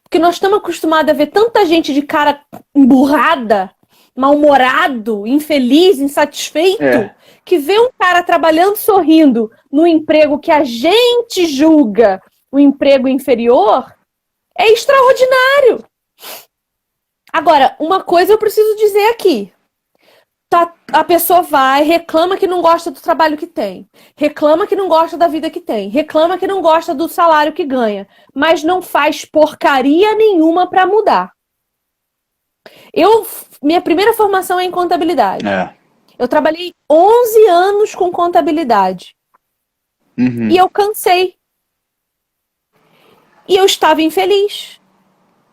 Porque nós estamos acostumados a ver tanta gente de cara emburrada, mal-humorado, infeliz, insatisfeito, que vê um cara trabalhando sorrindo no emprego que a gente julga o emprego inferior, é extraordinário. Agora, uma coisa eu preciso dizer aqui. A pessoa vai, reclama que não gosta do trabalho que tem, reclama que não gosta da vida que tem, reclama que não gosta do salário que ganha, mas não faz porcaria nenhuma para mudar. Minha primeira formação é em contabilidade. Eu trabalhei 11 anos com contabilidade. E eu cansei. E eu estava infeliz.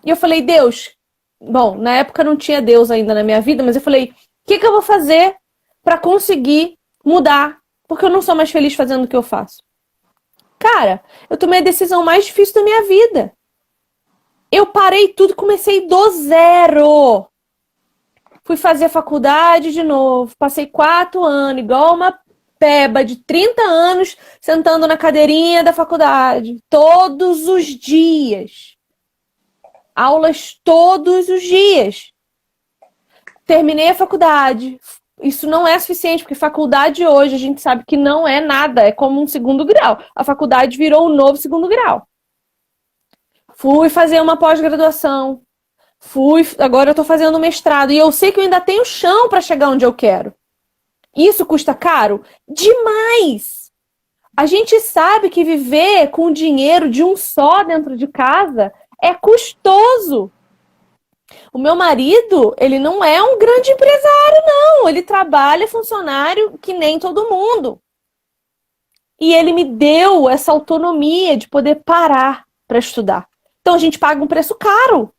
E eu falei, Deus... Bom, na época não tinha Deus ainda na minha vida, mas eu falei, o que eu vou fazer para conseguir mudar? Porque eu não sou mais feliz fazendo o que eu faço. Cara, eu tomei a decisão mais difícil da minha vida. Eu parei tudo e comecei do zero. Fui fazer faculdade de novo. Passei 4 anos, igual uma peba de 30 anos, sentando na cadeirinha da faculdade. Todos os dias. aulas todos os dias. Terminei a faculdade. Isso não é suficiente, porque faculdade hoje a gente sabe que não é nada, é como um segundo grau. A faculdade virou um novo segundo grau. Fui fazer uma pós-graduação. Agora eu estou fazendo mestrado. E eu sei que eu ainda tenho chão para chegar onde eu quero. Isso custa caro? Demais! A gente sabe que viver com o dinheiro de um só dentro de casa é custoso. O meu marido, ele não é um grande empresário, não. Ele trabalha funcionário que nem todo mundo. E ele me deu essa autonomia de poder parar para estudar. Então a gente paga um preço caro.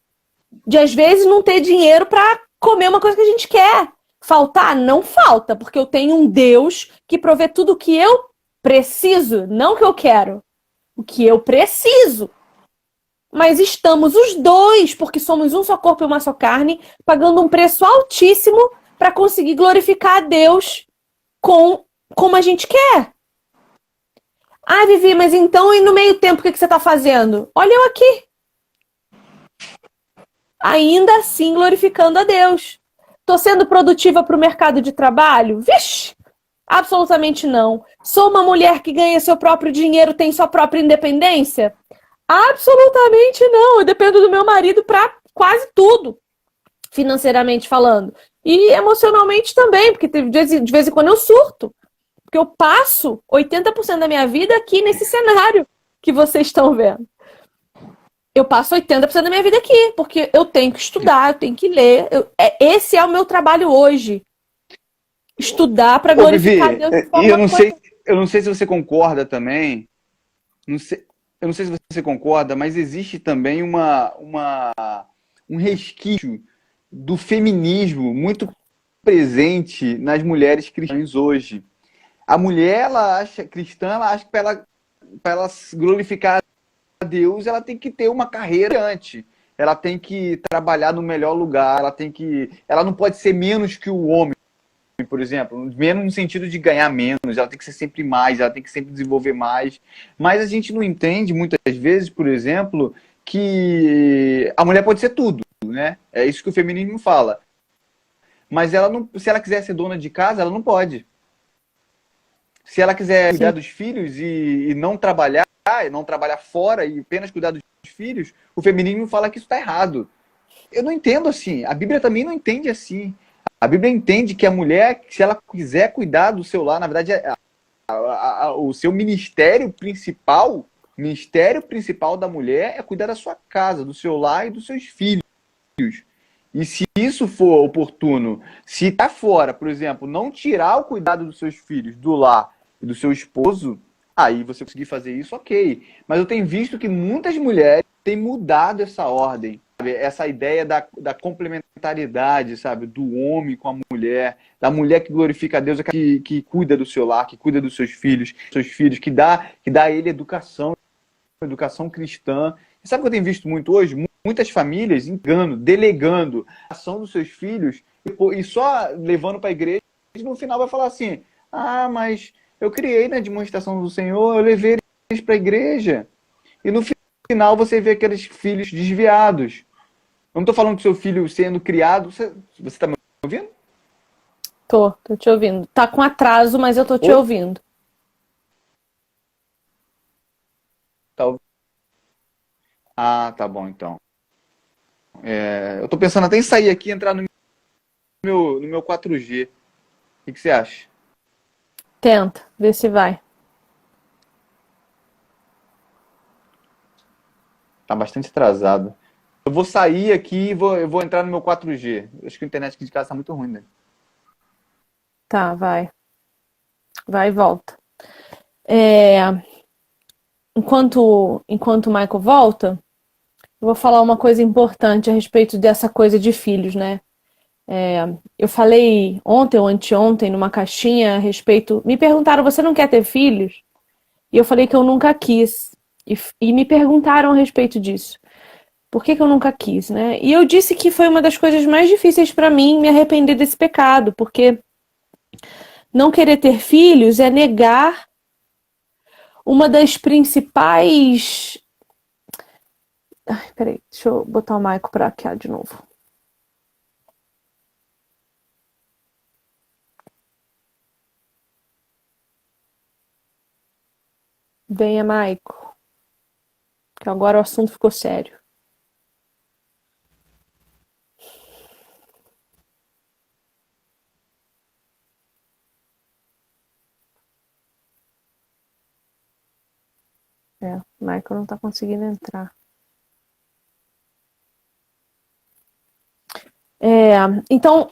De às vezes não ter dinheiro para comer uma coisa que a gente quer. Faltar? Não falta, porque eu tenho um Deus que provê tudo o que eu preciso, não o que eu quero. O que eu preciso. Mas estamos os dois, porque somos um só corpo e uma só carne, pagando um preço altíssimo para conseguir glorificar a Deus como a gente quer. Ah, Vivi, mas então e no meio tempo o que você está fazendo? Olha eu aqui. Ainda assim glorificando a Deus. Estou sendo produtiva para o mercado de trabalho? Vixe, absolutamente não. Sou uma mulher que ganha seu próprio dinheiro, tem sua própria independência? Absolutamente não. Eu dependo do meu marido para quase tudo, financeiramente falando. E emocionalmente também, porque de vez em quando eu surto. Porque eu passo 80% da minha vida aqui nesse cenário que vocês estão vendo. Eu passo 80% da minha vida aqui, porque eu tenho que estudar, eu tenho que ler. Esse é o meu trabalho hoje. Estudar para glorificar
Vivi,
Deus de
e
forma
eu não sei se você concorda também. Eu não sei se você concorda, mas existe também um resquício do feminismo muito presente nas mulheres cristãs hoje. A mulher, ela acha que para ela glorificar a Deus, ela tem que ter uma carreira antes. Ela tem que trabalhar no melhor lugar, ela não pode ser menos que o homem, por exemplo, menos no sentido de ganhar menos, ela tem que ser sempre mais, ela tem que sempre desenvolver mais. Mas a gente não entende muitas vezes, por exemplo, que a mulher pode ser tudo, né? É isso que o feminismo fala. Mas ela não, se ela quiser ser dona de casa, ela não pode. Se ela quiser cuidar dos filhos e não trabalhar fora e apenas cuidar dos filhos, o feminismo fala que isso está errado. Eu não entendo assim. A Bíblia também não entende assim. A Bíblia entende que a mulher, se ela quiser cuidar do seu lar, na verdade, o seu ministério principal da mulher é cuidar da sua casa, do seu lar e dos seus filhos. E se isso for oportuno, se está fora, por exemplo, não tirar o cuidado dos seus filhos do lar e do seu esposo, aí você conseguir fazer isso, ok. Mas eu tenho visto que muitas mulheres têm mudado essa ordem, sabe? Essa ideia da complementariedade, sabe? Do homem com a mulher, da mulher que glorifica a Deus, que cuida do seu lar, que cuida dos seus filhos, que dá a ele educação cristã. E sabe o que eu tenho visto muito hoje? Muitas famílias delegando a ação dos seus filhos e só levando para a igreja, e no final vai falar assim: ah, mas eu criei na demonstração do Senhor, eu levei eles para a igreja. E no final você vê aqueles filhos desviados. Eu não estou falando do seu filho sendo criado. Você está me ouvindo?
Tô te ouvindo. Tá com atraso, mas eu tô te ouvindo.
Tá. Ah, tá bom então. Eu tô pensando até em sair aqui e entrar no meu 4G. O que você acha?
Tenta, vê se vai.
Tá bastante atrasado. Eu vou sair aqui e eu vou entrar no meu 4G. Acho que a internet aqui de casa tá muito ruim, né?
Tá, vai. Vai e volta. Enquanto o Michael volta, eu vou falar uma coisa importante a respeito dessa coisa de filhos, né? Eu falei ontem ou anteontem numa caixinha a respeito... Me perguntaram, você não quer ter filhos? E eu falei que eu nunca quis. E me perguntaram a respeito disso. Por que eu nunca quis, né? E eu disse que foi uma das coisas mais difíceis para mim me arrepender desse pecado, porque não querer ter filhos é negar uma das principais Ai, peraí, deixa eu botar o Maico pra cá de novo. Venha, Maico. Que agora o assunto ficou sério. O Maico não tá conseguindo entrar. Então,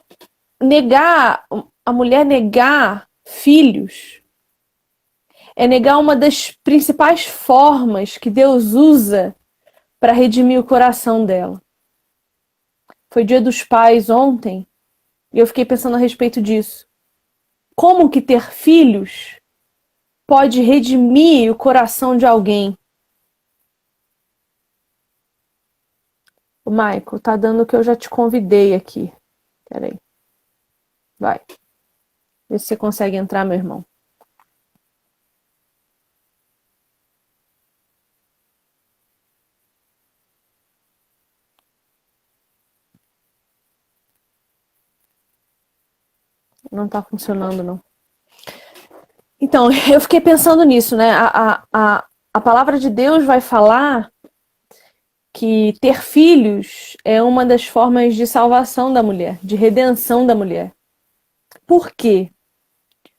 a mulher negar filhos é negar uma das principais formas que Deus usa para redimir o coração dela. Foi Dia dos Pais ontem e eu fiquei pensando a respeito disso. Como que ter filhos pode redimir o coração de alguém? O Michael, tá dando o que eu já te convidei aqui. Peraí. Vai. Vê se você consegue entrar, meu irmão. Não tá funcionando, não. Então, eu fiquei pensando nisso, né? A palavra de Deus vai falar que ter filhos é uma das formas de salvação da mulher, de redenção da mulher. Por quê?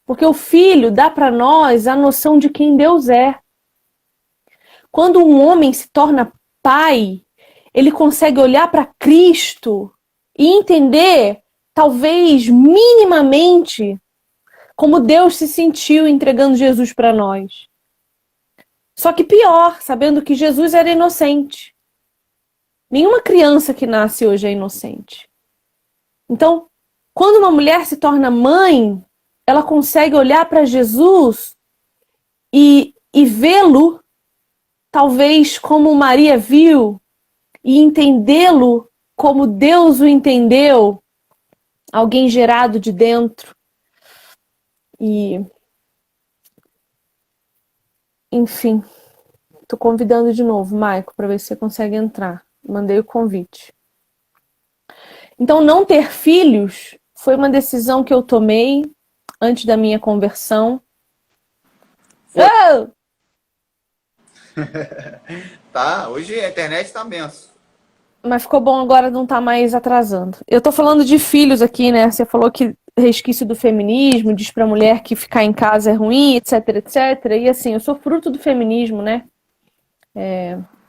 Porque o filho dá para nós a noção de quem Deus é. Quando um homem se torna pai, ele consegue olhar para Cristo e entender, talvez minimamente, como Deus se sentiu entregando Jesus para nós. Só que pior, sabendo que Jesus era inocente. Nenhuma criança que nasce hoje é inocente. Então, quando uma mulher se torna mãe, ela consegue olhar para Jesus e vê-lo, talvez como Maria viu, e entendê-lo como Deus o entendeu, alguém gerado de dentro. E, enfim, tô convidando de novo, Maico, para ver se você consegue entrar. Mandei o convite. Então, não ter filhos foi uma decisão que eu tomei antes da minha conversão. Oh!
Tá, hoje a internet tá benção.
Mas ficou bom agora, não tá mais atrasando. Eu tô falando de filhos aqui, né? Você falou que resquício do feminismo, diz pra mulher que ficar em casa é ruim, etc, etc. E assim, eu sou fruto do feminismo, né?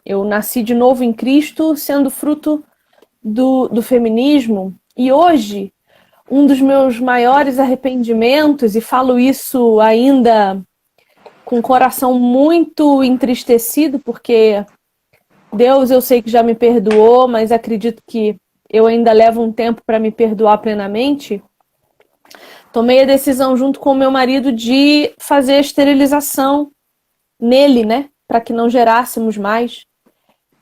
Eu nasci de novo em Cristo, sendo fruto do feminismo. E hoje, um dos meus maiores arrependimentos, e falo isso ainda com o coração muito entristecido, porque Deus, eu sei que já me perdoou, mas acredito que eu ainda levo um tempo para me perdoar plenamente. Tomei a decisão junto com o meu marido de fazer a esterilização nele, né? Para que não gerássemos mais.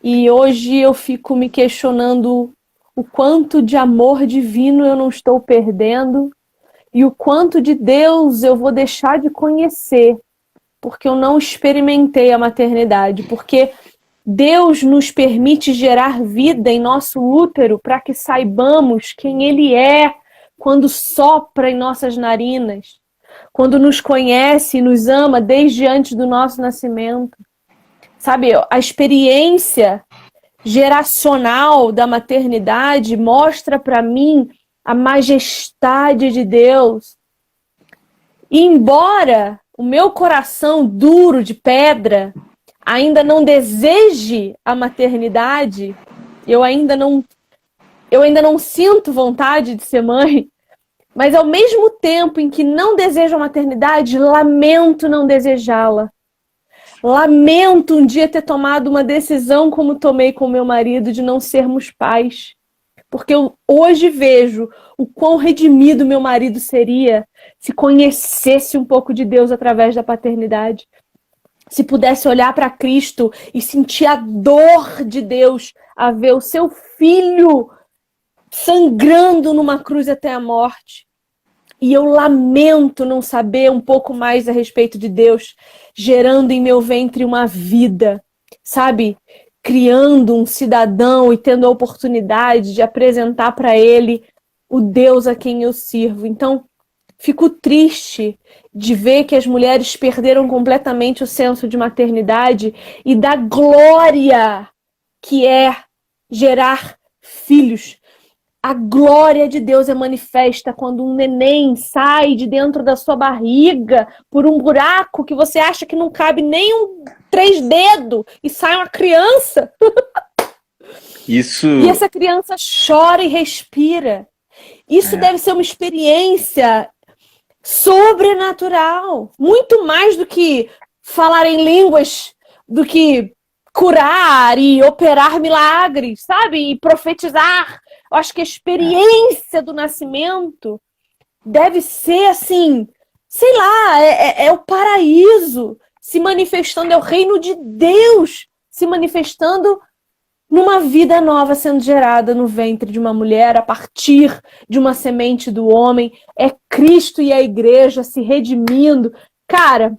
E hoje eu fico me questionando o quanto de amor divino eu não estou perdendo e o quanto de Deus eu vou deixar de conhecer, porque eu não experimentei a maternidade, porque Deus nos permite gerar vida em nosso útero para que saibamos quem Ele é quando sopra em nossas narinas, quando nos conhece e nos ama desde antes do nosso nascimento. Sabe, a experiência geracional da maternidade mostra para mim a majestade de Deus. E embora o meu coração duro de pedra ainda não deseje a maternidade, eu ainda não sinto vontade de ser mãe, mas ao mesmo tempo em que não desejo a maternidade, lamento não desejá-la. Lamento um dia ter tomado uma decisão como tomei com meu marido de não sermos pais. Porque eu hoje vejo o quão redimido meu marido seria se conhecesse um pouco de Deus através da paternidade. Se pudesse olhar para Cristo e sentir a dor de Deus a ver o seu filho sangrando numa cruz até a morte. E eu lamento não saber um pouco mais a respeito de Deus, gerando em meu ventre uma vida, sabe? criando um cidadão e tendo a oportunidade de apresentar para ele o Deus a quem eu sirvo. Então, fico triste de ver que as mulheres perderam completamente o senso de maternidade e da glória que é gerar filhos. A glória de Deus é manifesta quando um neném sai de dentro da sua barriga por um buraco que você acha que não cabe nem 3 dedos e sai uma criança.
Isso.
E essa criança chora e respira. Isso deve ser uma experiência sobrenatural. Muito mais do que falar em línguas, do que curar e operar milagres, sabe? E profetizar. Eu acho que a experiência do nascimento deve ser assim, sei lá, é o paraíso se manifestando, é o reino de Deus se manifestando numa vida nova sendo gerada no ventre de uma mulher a partir de uma semente do homem. É Cristo e a igreja se redimindo. Cara,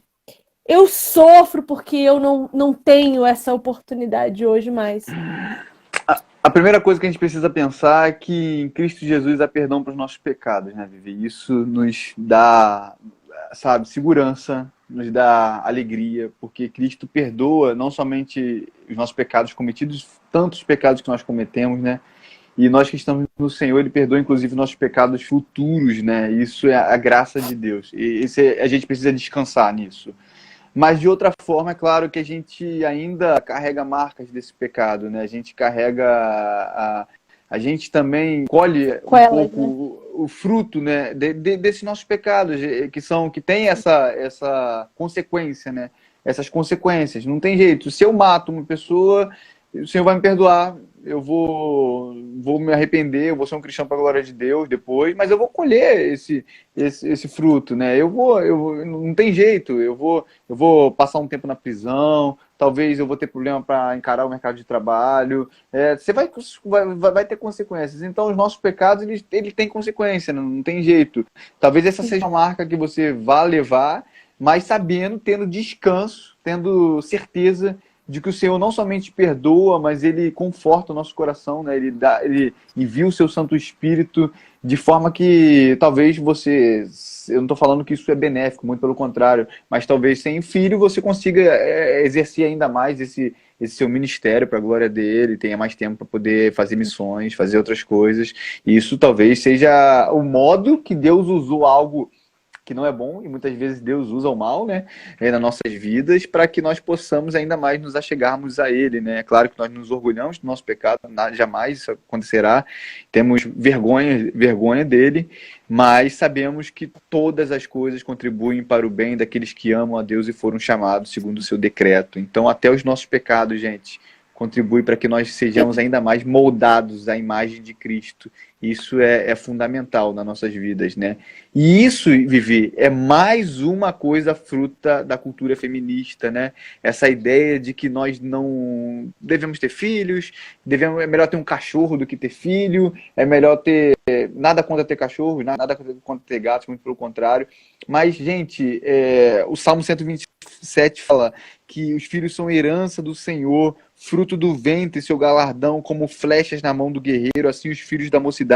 eu sofro porque eu não tenho essa oportunidade hoje mais.
A primeira coisa que a gente precisa pensar é que em Cristo Jesus há perdão para os nossos pecados, né, Vivi? Isso nos dá, sabe, segurança, nos dá alegria, porque Cristo perdoa não somente os nossos pecados cometidos, tantos pecados que nós cometemos, né? E nós que estamos no Senhor, Ele perdoa inclusive nossos pecados futuros, né? Isso é a graça de Deus. E a gente precisa descansar nisso. Mas, de outra forma, é claro que a gente ainda carrega marcas desse pecado, né? A gente carrega... A gente também colhe um pouco o fruto, né, desses nossos pecados, que tem essa consequência, né? Essas consequências. Não tem jeito. Se eu mato uma pessoa, o Senhor vai me perdoar. Eu vou me arrepender, eu vou ser um cristão para a glória de Deus depois, mas eu vou colher esse fruto, né? Não tem jeito, eu vou passar um tempo na prisão, talvez eu vou ter problema para encarar o mercado de trabalho, você vai ter consequências. Então os nossos pecados, ele tem consequência, não tem jeito. Talvez essa seja uma marca que você vá levar, mas sabendo, tendo descanso, tendo certeza de que o Senhor não somente perdoa, mas Ele conforta o nosso coração, né? Ele envia o seu Santo Espírito de forma que talvez você... Eu não estou falando que isso é benéfico, muito pelo contrário, mas talvez sem filho você consiga exercer ainda mais esse seu ministério para a glória dele, tenha mais tempo para poder fazer missões, fazer outras coisas. E isso talvez seja o modo que Deus usou algo que não é bom, e muitas vezes Deus usa o mal, né, nas nossas vidas, para que nós possamos ainda mais nos achegarmos a Ele, né? É claro que nós nos orgulhamos do nosso pecado, jamais isso acontecerá, temos vergonha dele, mas sabemos que todas as coisas contribuem para o bem daqueles que amam a Deus e foram chamados segundo o seu decreto. Então, até os nossos pecados, gente, contribui para que nós sejamos ainda mais moldados à imagem de Cristo. Isso é fundamental nas nossas vidas, né? E isso, Vivi, é mais uma coisa fruta da cultura feminista, né? Essa ideia de que nós não devemos ter filhos, é melhor ter um cachorro do que ter filho, é melhor ter... Nada contra ter cachorro, nada contra ter gatos, muito pelo contrário. Mas, gente, o Salmo 127 fala que os filhos são herança do Senhor, fruto do ventre, seu galardão, como flechas na mão do guerreiro, assim os filhos da mocidade.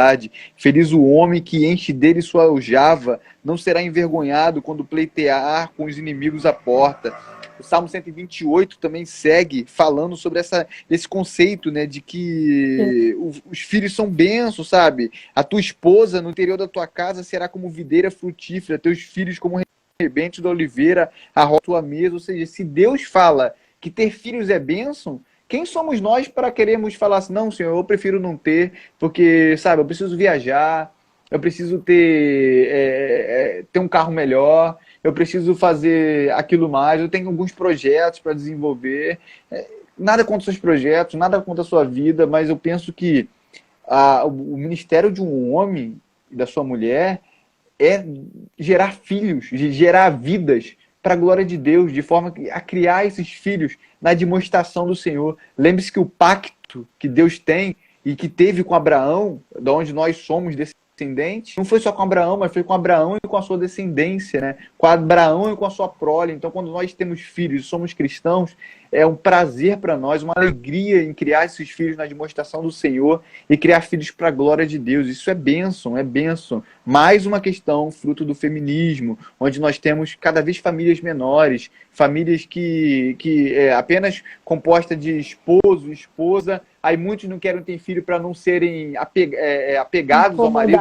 Feliz o homem que enche dele sua aljava, não será envergonhado quando pleitear com os inimigos à porta. O Salmo 128 também segue falando sobre esse conceito, né, de que os filhos são bênçãos, sabe? A tua esposa no interior da tua casa será como videira frutífera, teus filhos como rebente da oliveira, a tua mesa. Ou seja, se Deus fala que ter filhos é bênção, quem somos nós para querermos falar assim, não, Senhor, eu prefiro não ter, porque, sabe, eu preciso viajar, eu preciso ter um carro melhor, eu preciso fazer aquilo mais, eu tenho alguns projetos para desenvolver. Nada contra os seus projetos, nada contra a sua vida, mas eu penso que o ministério de um homem e da sua mulher é gerar filhos, gerar vidas para a glória de Deus, de forma a criar esses filhos na demonstração do Senhor. Lembre-se que o pacto que Deus tem e que teve com Abraão, de onde nós somos descendentes, não foi só com Abraão, mas foi com Abraão e com a sua descendência, né? Com Abraão e com a sua prole. Então, quando nós temos filhos e somos cristãos, é um prazer para nós, uma alegria em criar esses filhos na demonstração do Senhor e criar filhos para a glória de Deus. Isso é bênção, é bênção. Mais uma questão, fruto do feminismo, onde nós temos cada vez famílias menores, famílias que é apenas composta de esposo, esposa, aí muitos não querem ter filho para não serem apegados ao marido,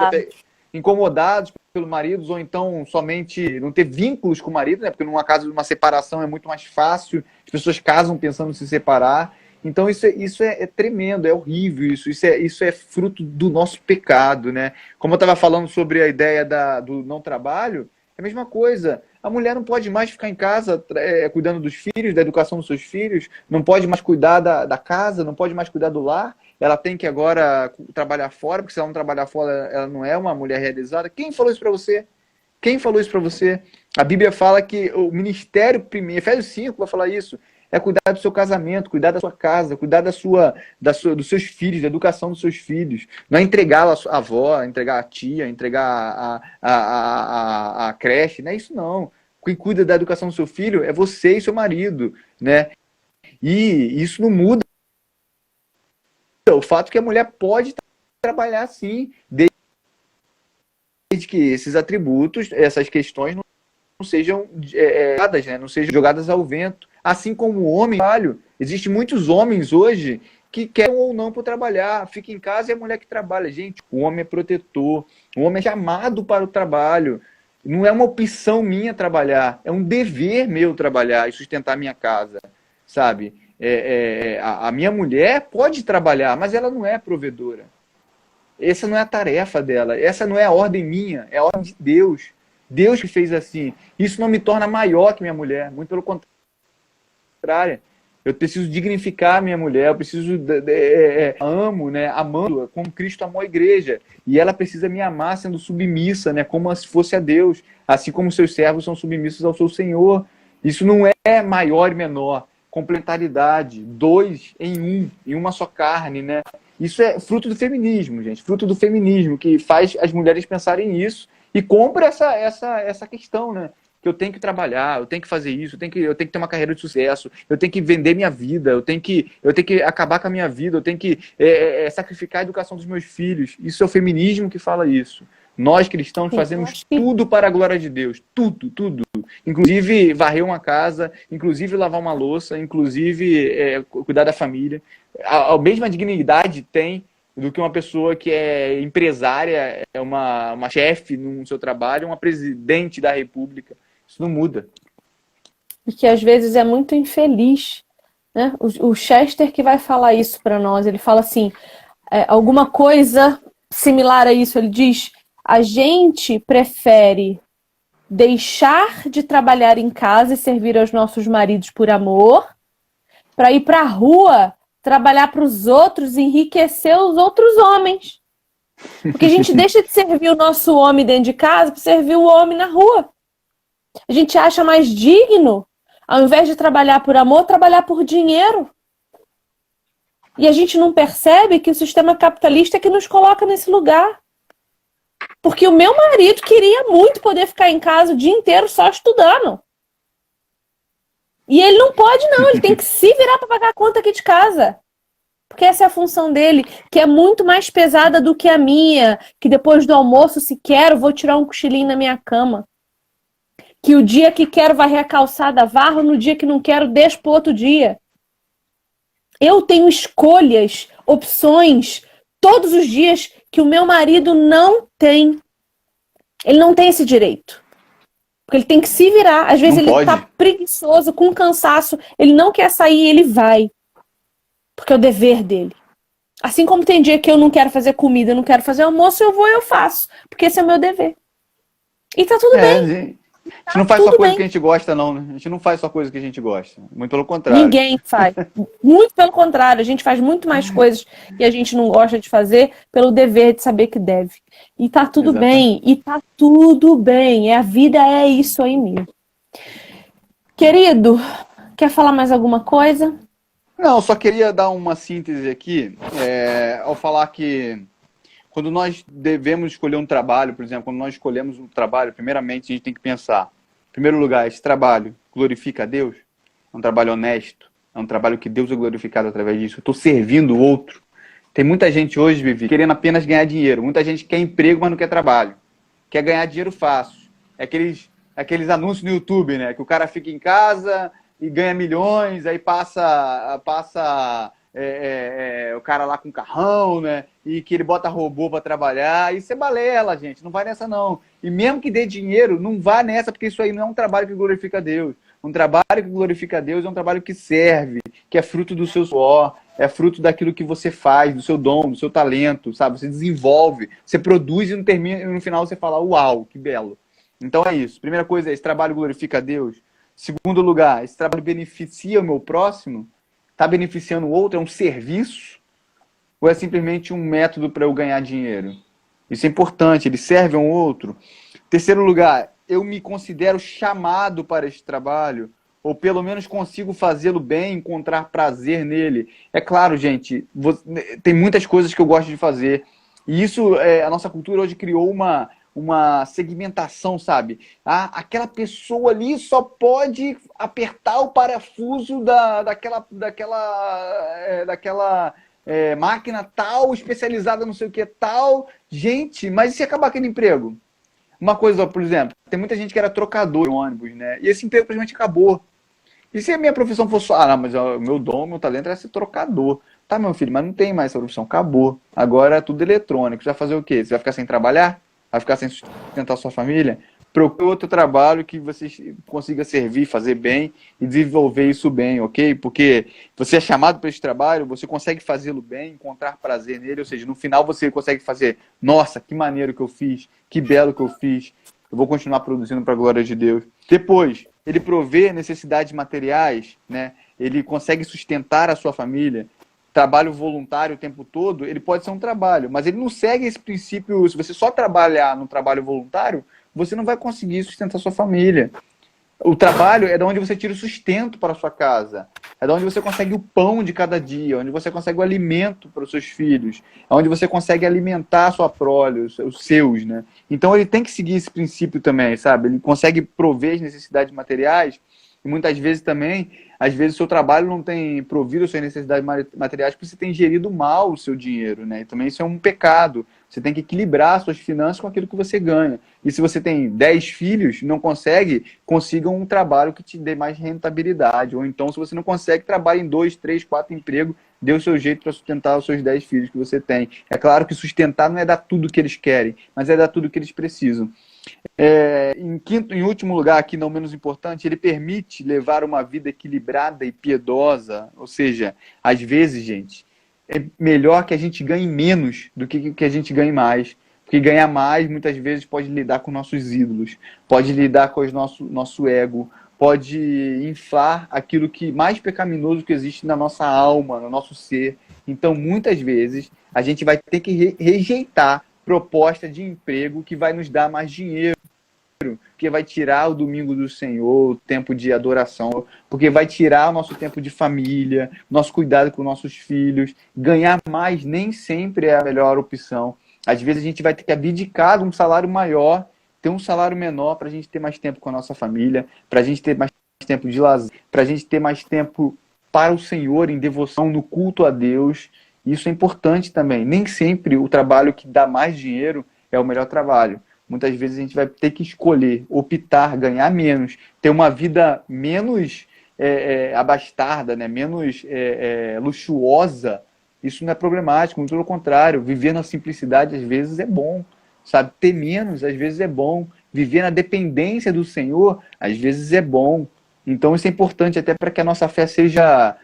incomodados pelo marido, ou então somente não ter vínculos com o marido, né? Porque numa casa de uma separação é muito mais fácil, as pessoas casam pensando em se separar. Então isso é tremendo, é horrível, isso é fruto do nosso pecado, né? Como eu estava falando sobre a ideia do não trabalho, é a mesma coisa. A mulher não pode mais ficar em casa cuidando dos filhos, da educação dos seus filhos, não pode mais cuidar da casa, não pode mais cuidar do lar. Ela tem que agora trabalhar fora, porque se ela não trabalhar fora, ela não é uma mulher realizada. Quem falou isso para você? Quem falou isso para você? A Bíblia fala que o ministério primeiro, Efésios 5 vai falar isso, é cuidar do seu casamento, cuidar da sua casa, cuidar dos seus filhos, da educação dos seus filhos. Não é entregar a avó, entregar a tia, entregar a creche, não é isso não. Quem cuida da educação do seu filho é você e seu marido, né? E isso não muda o fato que a mulher pode trabalhar sim, desde que esses atributos, essas questões não sejam né? Não sejam jogadas ao vento. Assim como o homem, existem muitos homens hoje que querem ou não para trabalhar, fica em casa e é a mulher que trabalha. Gente, o homem é protetor, o homem é chamado para o trabalho. Não é uma opção minha trabalhar, é um dever meu trabalhar e sustentar a minha casa, sabe? A minha mulher pode trabalhar, mas ela não é provedora. Essa não é a tarefa dela, essa não é a ordem minha, é a ordem de Deus. Deus que fez assim. Isso não me torna maior que minha mulher, muito pelo contrário. Eu preciso dignificar a minha mulher, eu preciso amo, né, amando como Cristo amou a igreja. E ela precisa me amar sendo submissa, né, como se fosse a Deus, assim como seus servos são submissos ao seu Senhor. Isso não é maior e menor. Complementaridade, dois em uma só carne, né? Isso é fruto do feminismo, gente. Fruto do feminismo, que faz as mulheres pensarem nisso e compra essa questão, né? Que eu tenho que trabalhar, eu tenho que fazer isso, eu tenho que ter uma carreira de sucesso, eu tenho que vender minha vida, eu tenho que acabar com a minha vida, eu tenho que sacrificar a educação dos meus filhos. Isso é o feminismo que fala isso. Nós, cristãos, fazemos tudo para a glória de Deus. Tudo, tudo. Inclusive varrer uma casa, inclusive lavar uma louça, inclusive cuidar da família. A mesma dignidade tem do que uma pessoa que é empresária, é uma chefe no seu trabalho, uma presidente da república. Isso não muda.
E que às vezes é muito infeliz, né? O Chester que vai falar isso para nós. Ele fala assim, alguma coisa similar a isso. Ele diz, a gente prefere deixar de trabalhar em casa e servir aos nossos maridos por amor, para ir para a rua trabalhar para os outros e enriquecer os outros homens. Porque a gente deixa de servir o nosso homem dentro de casa para servir o homem na rua. A gente acha mais digno, ao invés de trabalhar por amor, trabalhar por dinheiro. E a gente não percebe que o sistema capitalista é que nos coloca nesse lugar. Porque o meu marido queria muito poder ficar em casa o dia inteiro só estudando. E ele não pode não, ele tem que se virar para pagar a conta aqui de casa. Porque essa é a função dele, que é muito mais pesada do que a minha, que depois do almoço, se quero, vou tirar um cochilinho na minha cama. Que o dia que quero varrer a calçada, varro, no dia que não quero, deixo para outro dia. Eu tenho escolhas, opções, todos os dias que o meu marido não tem. Ele não tem esse direito. Porque ele tem que se virar. Às vezes ele tá preguiçoso, com cansaço, ele não quer sair, ele vai. Porque é o dever dele. Assim como tem dia que eu não quero fazer comida, eu não quero fazer almoço, eu vou e eu faço. Porque esse é o meu dever. E tá tudo bem.
A gente não faz só coisa que a gente gosta, não, né? A gente não faz só coisa que a gente gosta. Muito pelo contrário.
Ninguém faz. Muito pelo contrário. A gente faz muito mais coisas que a gente não gosta de fazer pelo dever de saber que deve. E tá tudo bem. E tá tudo bem. A vida é isso aí mesmo. Querido, quer falar mais alguma coisa?
Não, só queria dar uma síntese aqui. Ao falar que quando nós devemos escolher um trabalho, por exemplo, quando nós escolhemos um trabalho, primeiramente a gente tem que pensar, em primeiro lugar, esse trabalho glorifica a Deus? É um trabalho honesto? É um trabalho que Deus é glorificado através disso. Eu estou servindo o outro. Tem muita gente hoje, Vivi, querendo apenas ganhar dinheiro. Muita gente quer emprego, mas não quer trabalho. Quer ganhar dinheiro fácil. É aqueles anúncios no YouTube, né? Que o cara fica em casa e ganha milhões, aí passa o cara lá com carrão, né? E que ele bota robô para trabalhar. Isso é balela, gente. Não vai nessa, não. E mesmo que dê dinheiro, não vá nessa, porque isso aí não é um trabalho que glorifica a Deus. Um trabalho que glorifica a Deus é um trabalho que serve, que é fruto do seu suor, é fruto daquilo que você faz, do seu dom, do seu talento, sabe? Você desenvolve, você produz e no final você fala, uau, que belo. Então é isso. Primeira coisa, esse trabalho glorifica a Deus. Segundo lugar, esse trabalho beneficia o meu próximo? Está beneficiando o outro? É um serviço? Ou é simplesmente um método para eu ganhar dinheiro? Isso é importante, ele serve a um outro. Terceiro lugar, eu me considero chamado para este trabalho, ou pelo menos consigo fazê-lo bem, encontrar prazer nele. É claro, gente, tem muitas coisas que eu gosto de fazer, e isso, a nossa cultura hoje criou uma segmentação, sabe? Aquela pessoa ali só pode apertar o parafuso daquela máquina tal, especializada não sei o que tal. Gente, mas e se acabar aquele emprego? Uma coisa, por exemplo, tem muita gente que era trocador de ônibus, né? E esse emprego praticamente acabou. E se a minha profissão fosse só, não, mas o meu dom, meu talento era ser trocador. Tá, meu filho, mas não tem mais essa profissão, acabou. Agora é tudo eletrônico. Você vai fazer o quê? Você vai ficar sem trabalhar? Vai ficar sem sustentar sua família? Procure outro trabalho que você consiga servir, fazer bem e desenvolver isso bem, ok? Porque você é chamado para esse trabalho, você consegue fazê-lo bem, encontrar prazer nele, ou seja, no final você consegue fazer, nossa, que maneiro que eu fiz, que belo que eu fiz, eu vou continuar produzindo para a glória de Deus. Depois, ele provê necessidades materiais, né? Ele consegue sustentar a sua família. Trabalho voluntário o tempo todo, ele pode ser um trabalho, mas ele não segue esse princípio. Se você só trabalhar no trabalho voluntário, você não vai conseguir sustentar sua família. O trabalho é de onde você tira o sustento para a sua casa, é de onde você consegue o pão de cada dia, onde você consegue o alimento para os seus filhos, é onde você consegue alimentar a sua prole, os seus, né? Então ele tem que seguir esse princípio também, sabe? Ele consegue prover as necessidades materiais. E muitas vezes também, às vezes o seu trabalho não tem provido as suas necessidades materiais porque você tem gerido mal o seu dinheiro, né? E também isso é um pecado. Você tem que equilibrar suas finanças com aquilo que você ganha. E se você tem 10 filhos, não consegue, consiga um trabalho que te dê mais rentabilidade. Ou então, se você não consegue, trabalhe em 2, 3, 4 empregos, dê o seu jeito para sustentar os seus 10 filhos que você tem. É claro que sustentar não é dar tudo que eles querem, mas é dar tudo que eles precisam. Em último lugar, aqui não menos importante, ele permite levar uma vida equilibrada e piedosa. Ou seja, às vezes, gente, é melhor que a gente ganhe menos do que a gente ganhe mais. Porque ganhar mais, muitas vezes, pode lidar com nossos ídolos, pode lidar com o nosso ego, pode inflar aquilo que mais pecaminoso que existe na nossa alma, no nosso ser. Então, muitas vezes, a gente vai ter que rejeitar proposta de emprego que vai nos dar mais dinheiro, que vai tirar o domingo do Senhor, o tempo de adoração, porque vai tirar o nosso tempo de família, nosso cuidado com nossos filhos. Ganhar mais nem sempre é a melhor opção. Às vezes a gente vai ter que abdicar de um salário maior, ter um salário menor para a gente ter mais tempo com a nossa família, para a gente ter mais tempo de lazer, para a gente ter mais tempo para o Senhor, em devoção, no culto a Deus. Isso é importante também. Nem sempre o trabalho que dá mais dinheiro é o melhor trabalho. Muitas vezes a gente vai ter que escolher, optar, ganhar menos, ter uma vida menos abastarda, né? Menos luxuosa. Isso não é problemático, muito pelo contrário. Viver na simplicidade às vezes é bom, sabe? Ter menos às vezes é bom. Viver na dependência do Senhor às vezes é bom. Então isso é importante até para que a nossa fé seja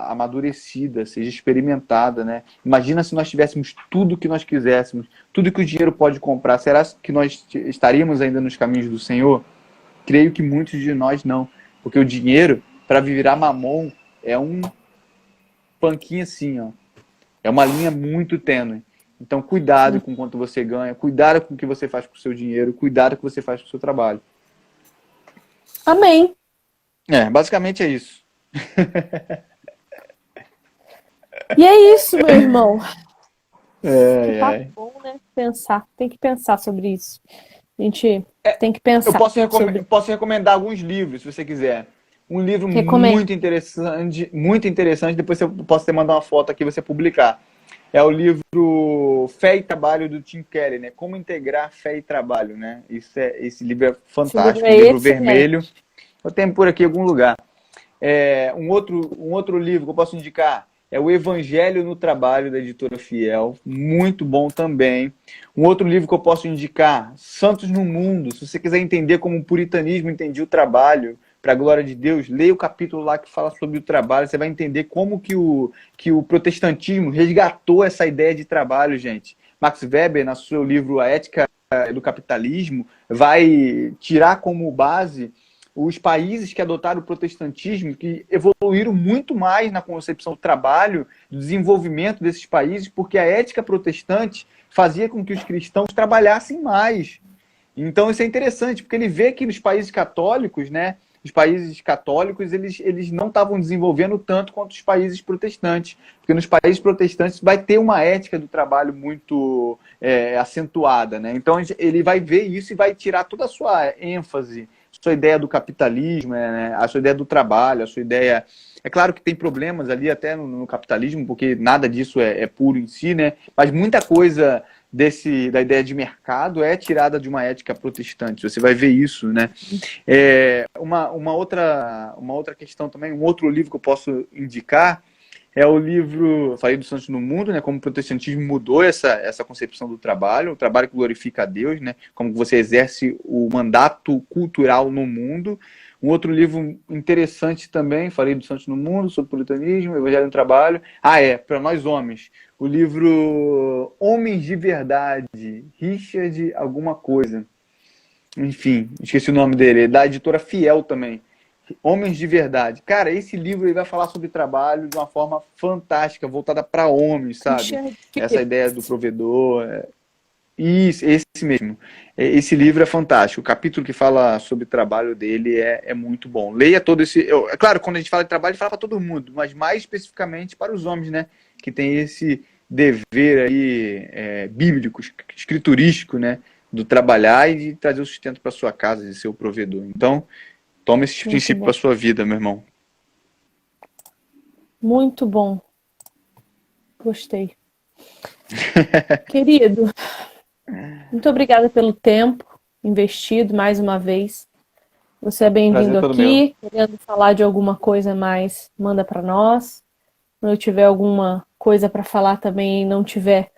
amadurecida, seja experimentada, né? Imagina se nós tivéssemos tudo que nós quiséssemos, tudo que o dinheiro pode comprar. Será que nós estaríamos ainda nos caminhos do Senhor? Creio que muitos de nós não, porque o dinheiro, para virar mamon, é um panquinho assim, ó. É uma linha muito tênue. Então, cuidado com quanto você ganha, cuidado com o que você faz com o seu dinheiro, cuidado com o que você faz com o seu trabalho.
Amém.
Basicamente é isso.
E é isso, meu irmão. Tá
É.
bom, né? Pensar. Tem que pensar sobre isso. A gente tem que pensar.
Eu posso recomendar alguns livros, se você quiser. Um livro
Recomendo.
muito interessante, depois eu posso te mandar uma foto aqui e você publicar. É o livro Fé e Trabalho do Tim Keller, né? Como integrar fé e trabalho, né? Esse livro é
Esse livro
fantástico,
é
um livro
excelente.
vermelho. Eu tenho por aqui em algum lugar. Um outro livro que eu posso indicar é O Evangelho no Trabalho, da editora Fiel. Muito bom também. Um outro livro que eu posso indicar, Santos no Mundo. Se você quiser entender como o puritanismo entendia o trabalho, para a glória de Deus, leia o capítulo lá que fala sobre o trabalho. Você vai entender como que o protestantismo resgatou essa ideia de trabalho, gente. Max Weber, no seu livro A Ética do Capitalismo, vai tirar como base os países que adotaram o protestantismo, que evoluíram muito mais na concepção do trabalho, do desenvolvimento desses países, porque a ética protestante fazia com que os cristãos trabalhassem mais. Então isso é interessante, porque ele vê que nos países católicos, né, os países católicos, eles não estavam desenvolvendo tanto quanto os países protestantes, porque nos países protestantes vai ter uma ética do trabalho muito acentuada, né? Então ele vai ver isso e vai tirar toda a sua ênfase, sua ideia do capitalismo, né, a sua ideia do trabalho, a sua ideia... É claro que tem problemas ali até no capitalismo, porque nada disso é puro em si, né? Mas muita coisa da ideia de mercado é tirada de uma ética protestante. Você vai ver isso, né? Uma outra questão também, um outro livro que eu posso indicar é o livro, falei do Santos no Mundo, né? Como o protestantismo mudou essa concepção do trabalho, o trabalho que glorifica a Deus, né? Como você exerce o mandato cultural no mundo. Um outro livro interessante também, falei do Santos no Mundo, sobre puritanismo, Evangelho no Trabalho. Para nós homens, o livro Homens de Verdade, Richard alguma coisa. Enfim, esqueci o nome dele, é da editora Fiel também. Homens de Verdade. Cara, esse livro ele vai falar sobre trabalho de uma forma fantástica, voltada para homens, sabe? Essa ideia do provedor. Isso, esse mesmo. Esse livro é fantástico. O capítulo que fala sobre o trabalho dele é muito bom. Leia todo esse... É claro, quando a gente fala de trabalho, a gente fala para todo mundo, mas mais especificamente para os homens, né? Que tem esse dever aí bíblico, escriturístico, né? Do trabalhar e de trazer o sustento para sua casa, de ser o provedor. Então, toma esse princípio para sua vida, meu irmão.
Muito bom. Gostei. Querido, muito obrigada pelo tempo investido mais uma vez. Você é bem-vindo aqui. Querendo falar de alguma coisa mais, manda para nós. Quando eu tiver alguma coisa para falar também e não tiver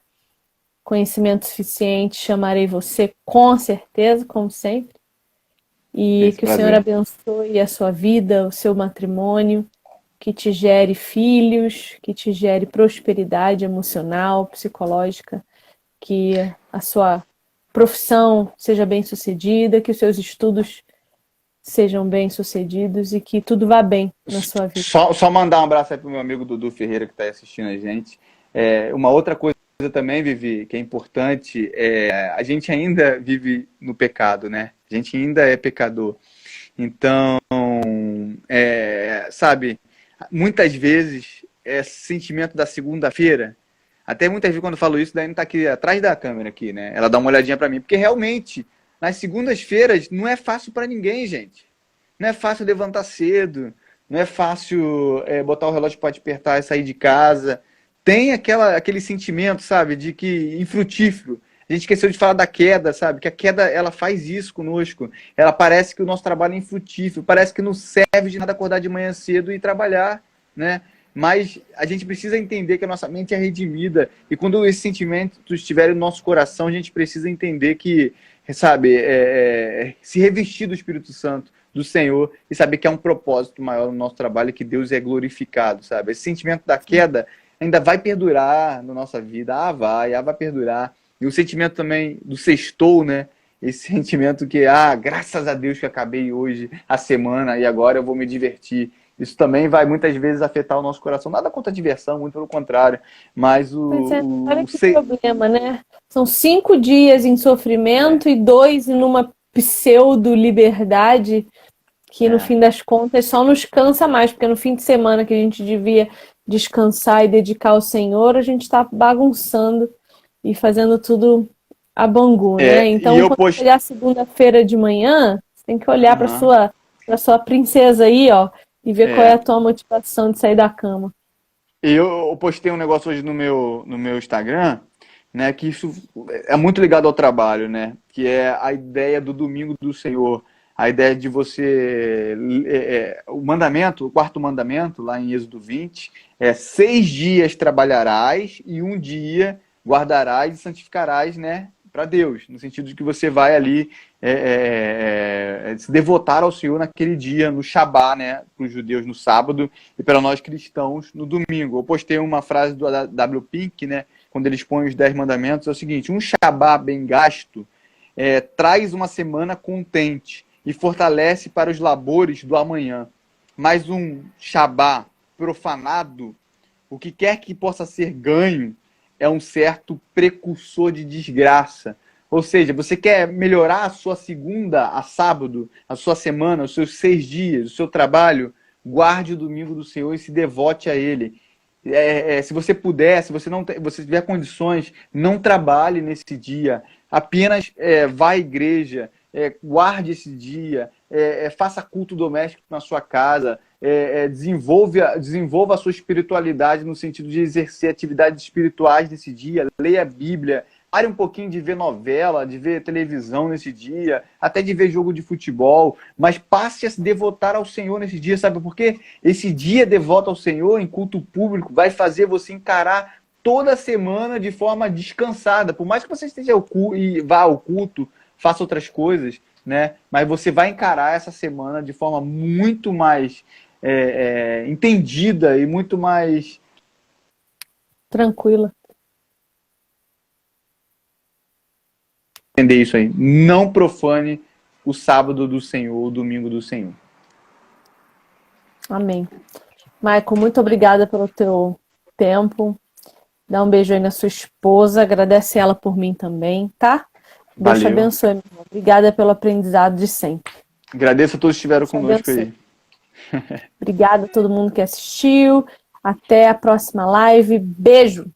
conhecimento suficiente, chamarei você com certeza, como sempre. E que o Senhor abençoe a sua vida, o seu matrimônio, que te gere filhos, que te gere prosperidade emocional, psicológica, que a sua profissão seja bem-sucedida, que os seus estudos sejam bem-sucedidos e que tudo vá bem na sua vida.
Só mandar um abraço aí pro meu amigo Dudu Ferreira, que está assistindo a gente. Uma outra coisa também, Vivi, que é importante, a gente ainda vive no pecado, né? A gente ainda é pecador. Então, sabe, muitas vezes, esse sentimento da segunda-feira, até muitas vezes quando eu falo isso, daí não tá aqui atrás da câmera aqui, né? Ela dá uma olhadinha para mim, porque realmente, nas segundas-feiras, não é fácil para ninguém, gente. Não é fácil levantar cedo, não é fácil botar o relógio para despertar e sair de casa. Tem aquele sentimento, sabe, de que infrutífero. A gente esqueceu de falar da queda, sabe? Que a queda, ela faz isso conosco. Ela parece que o nosso trabalho é infrutífero, parece que não serve de nada acordar de manhã cedo e trabalhar, né? Mas a gente precisa entender que a nossa mente é redimida. E quando esses sentimentos estiverem no nosso coração, a gente precisa entender que, sabe, se revestir do Espírito Santo, do Senhor, e saber que há um propósito maior no nosso trabalho e que Deus é glorificado, sabe? Esse sentimento da queda ainda vai perdurar na nossa vida. Vai perdurar. E o sentimento também do sextou, né? Esse sentimento que, graças a Deus que acabei hoje a semana e agora eu vou me divertir. Isso também vai muitas vezes afetar o nosso coração. Nada contra a diversão, muito pelo contrário. Mas
olha que problema, né? São 5 dias em sofrimento e 2 numa pseudo-liberdade que, no fim das contas, só nos cansa mais. Porque no fim de semana que a gente devia descansar e dedicar ao Senhor, a gente está bagunçando e fazendo tudo a bangu, né? Então, quando chegar segunda-feira de manhã, você tem que olhar para sua princesa aí, ó, e ver qual é a tua motivação de sair da cama.
Eu postei um negócio hoje no meu Instagram, né, que isso é muito ligado ao trabalho, né, que é a ideia do domingo do Senhor, a ideia de você, o mandamento, o quarto mandamento, lá em Êxodo 20, 6 dias trabalharás e um dia guardarás e santificarás, né, para Deus, no sentido de que você vai ali se devotar ao Senhor naquele dia, no Shabá, né, para os judeus no sábado e para nós cristãos no domingo. Eu postei uma frase do W. Pink, né, quando eles põem os 10 mandamentos, é o seguinte: um Shabá bem gasto traz uma semana contente e fortalece para os labores do amanhã. Mas um Shabá profanado, o que quer que possa ser ganho, é um certo precursor de desgraça. Ou seja, você quer melhorar a sua segunda a sábado, a sua semana, os seus 6 dias, o seu trabalho, guarde o domingo do Senhor e se devote a Ele. Se você puder, se você não você tiver condições, não trabalhe nesse dia. Apenas vá à igreja, guarde esse dia, faça culto doméstico na sua casa, desenvolva a sua espiritualidade no sentido de exercer atividades espirituais nesse dia, leia a Bíblia, pare um pouquinho de ver novela, de ver televisão nesse dia, até de ver jogo de futebol, mas passe a se devotar ao Senhor nesse dia, sabe por quê? Esse dia devoto ao Senhor em culto público vai fazer você encarar toda a semana de forma descansada, por mais que você esteja e vá ao culto, faça outras coisas, né? Mas você vai encarar essa semana de forma muito mais entendida e muito mais
tranquila.
Entender isso aí. Não profane o sábado do Senhor, o domingo do Senhor.
Amém. Michael, muito obrigada pelo teu tempo. Dá um beijo aí na sua esposa. Agradece ela por mim também, tá? Deus te abençoe, meu irmão. Obrigada pelo aprendizado de sempre.
Agradeço a todos que estiveram conosco aí.
Obrigada a todo mundo que assistiu. Até a próxima live. Beijo!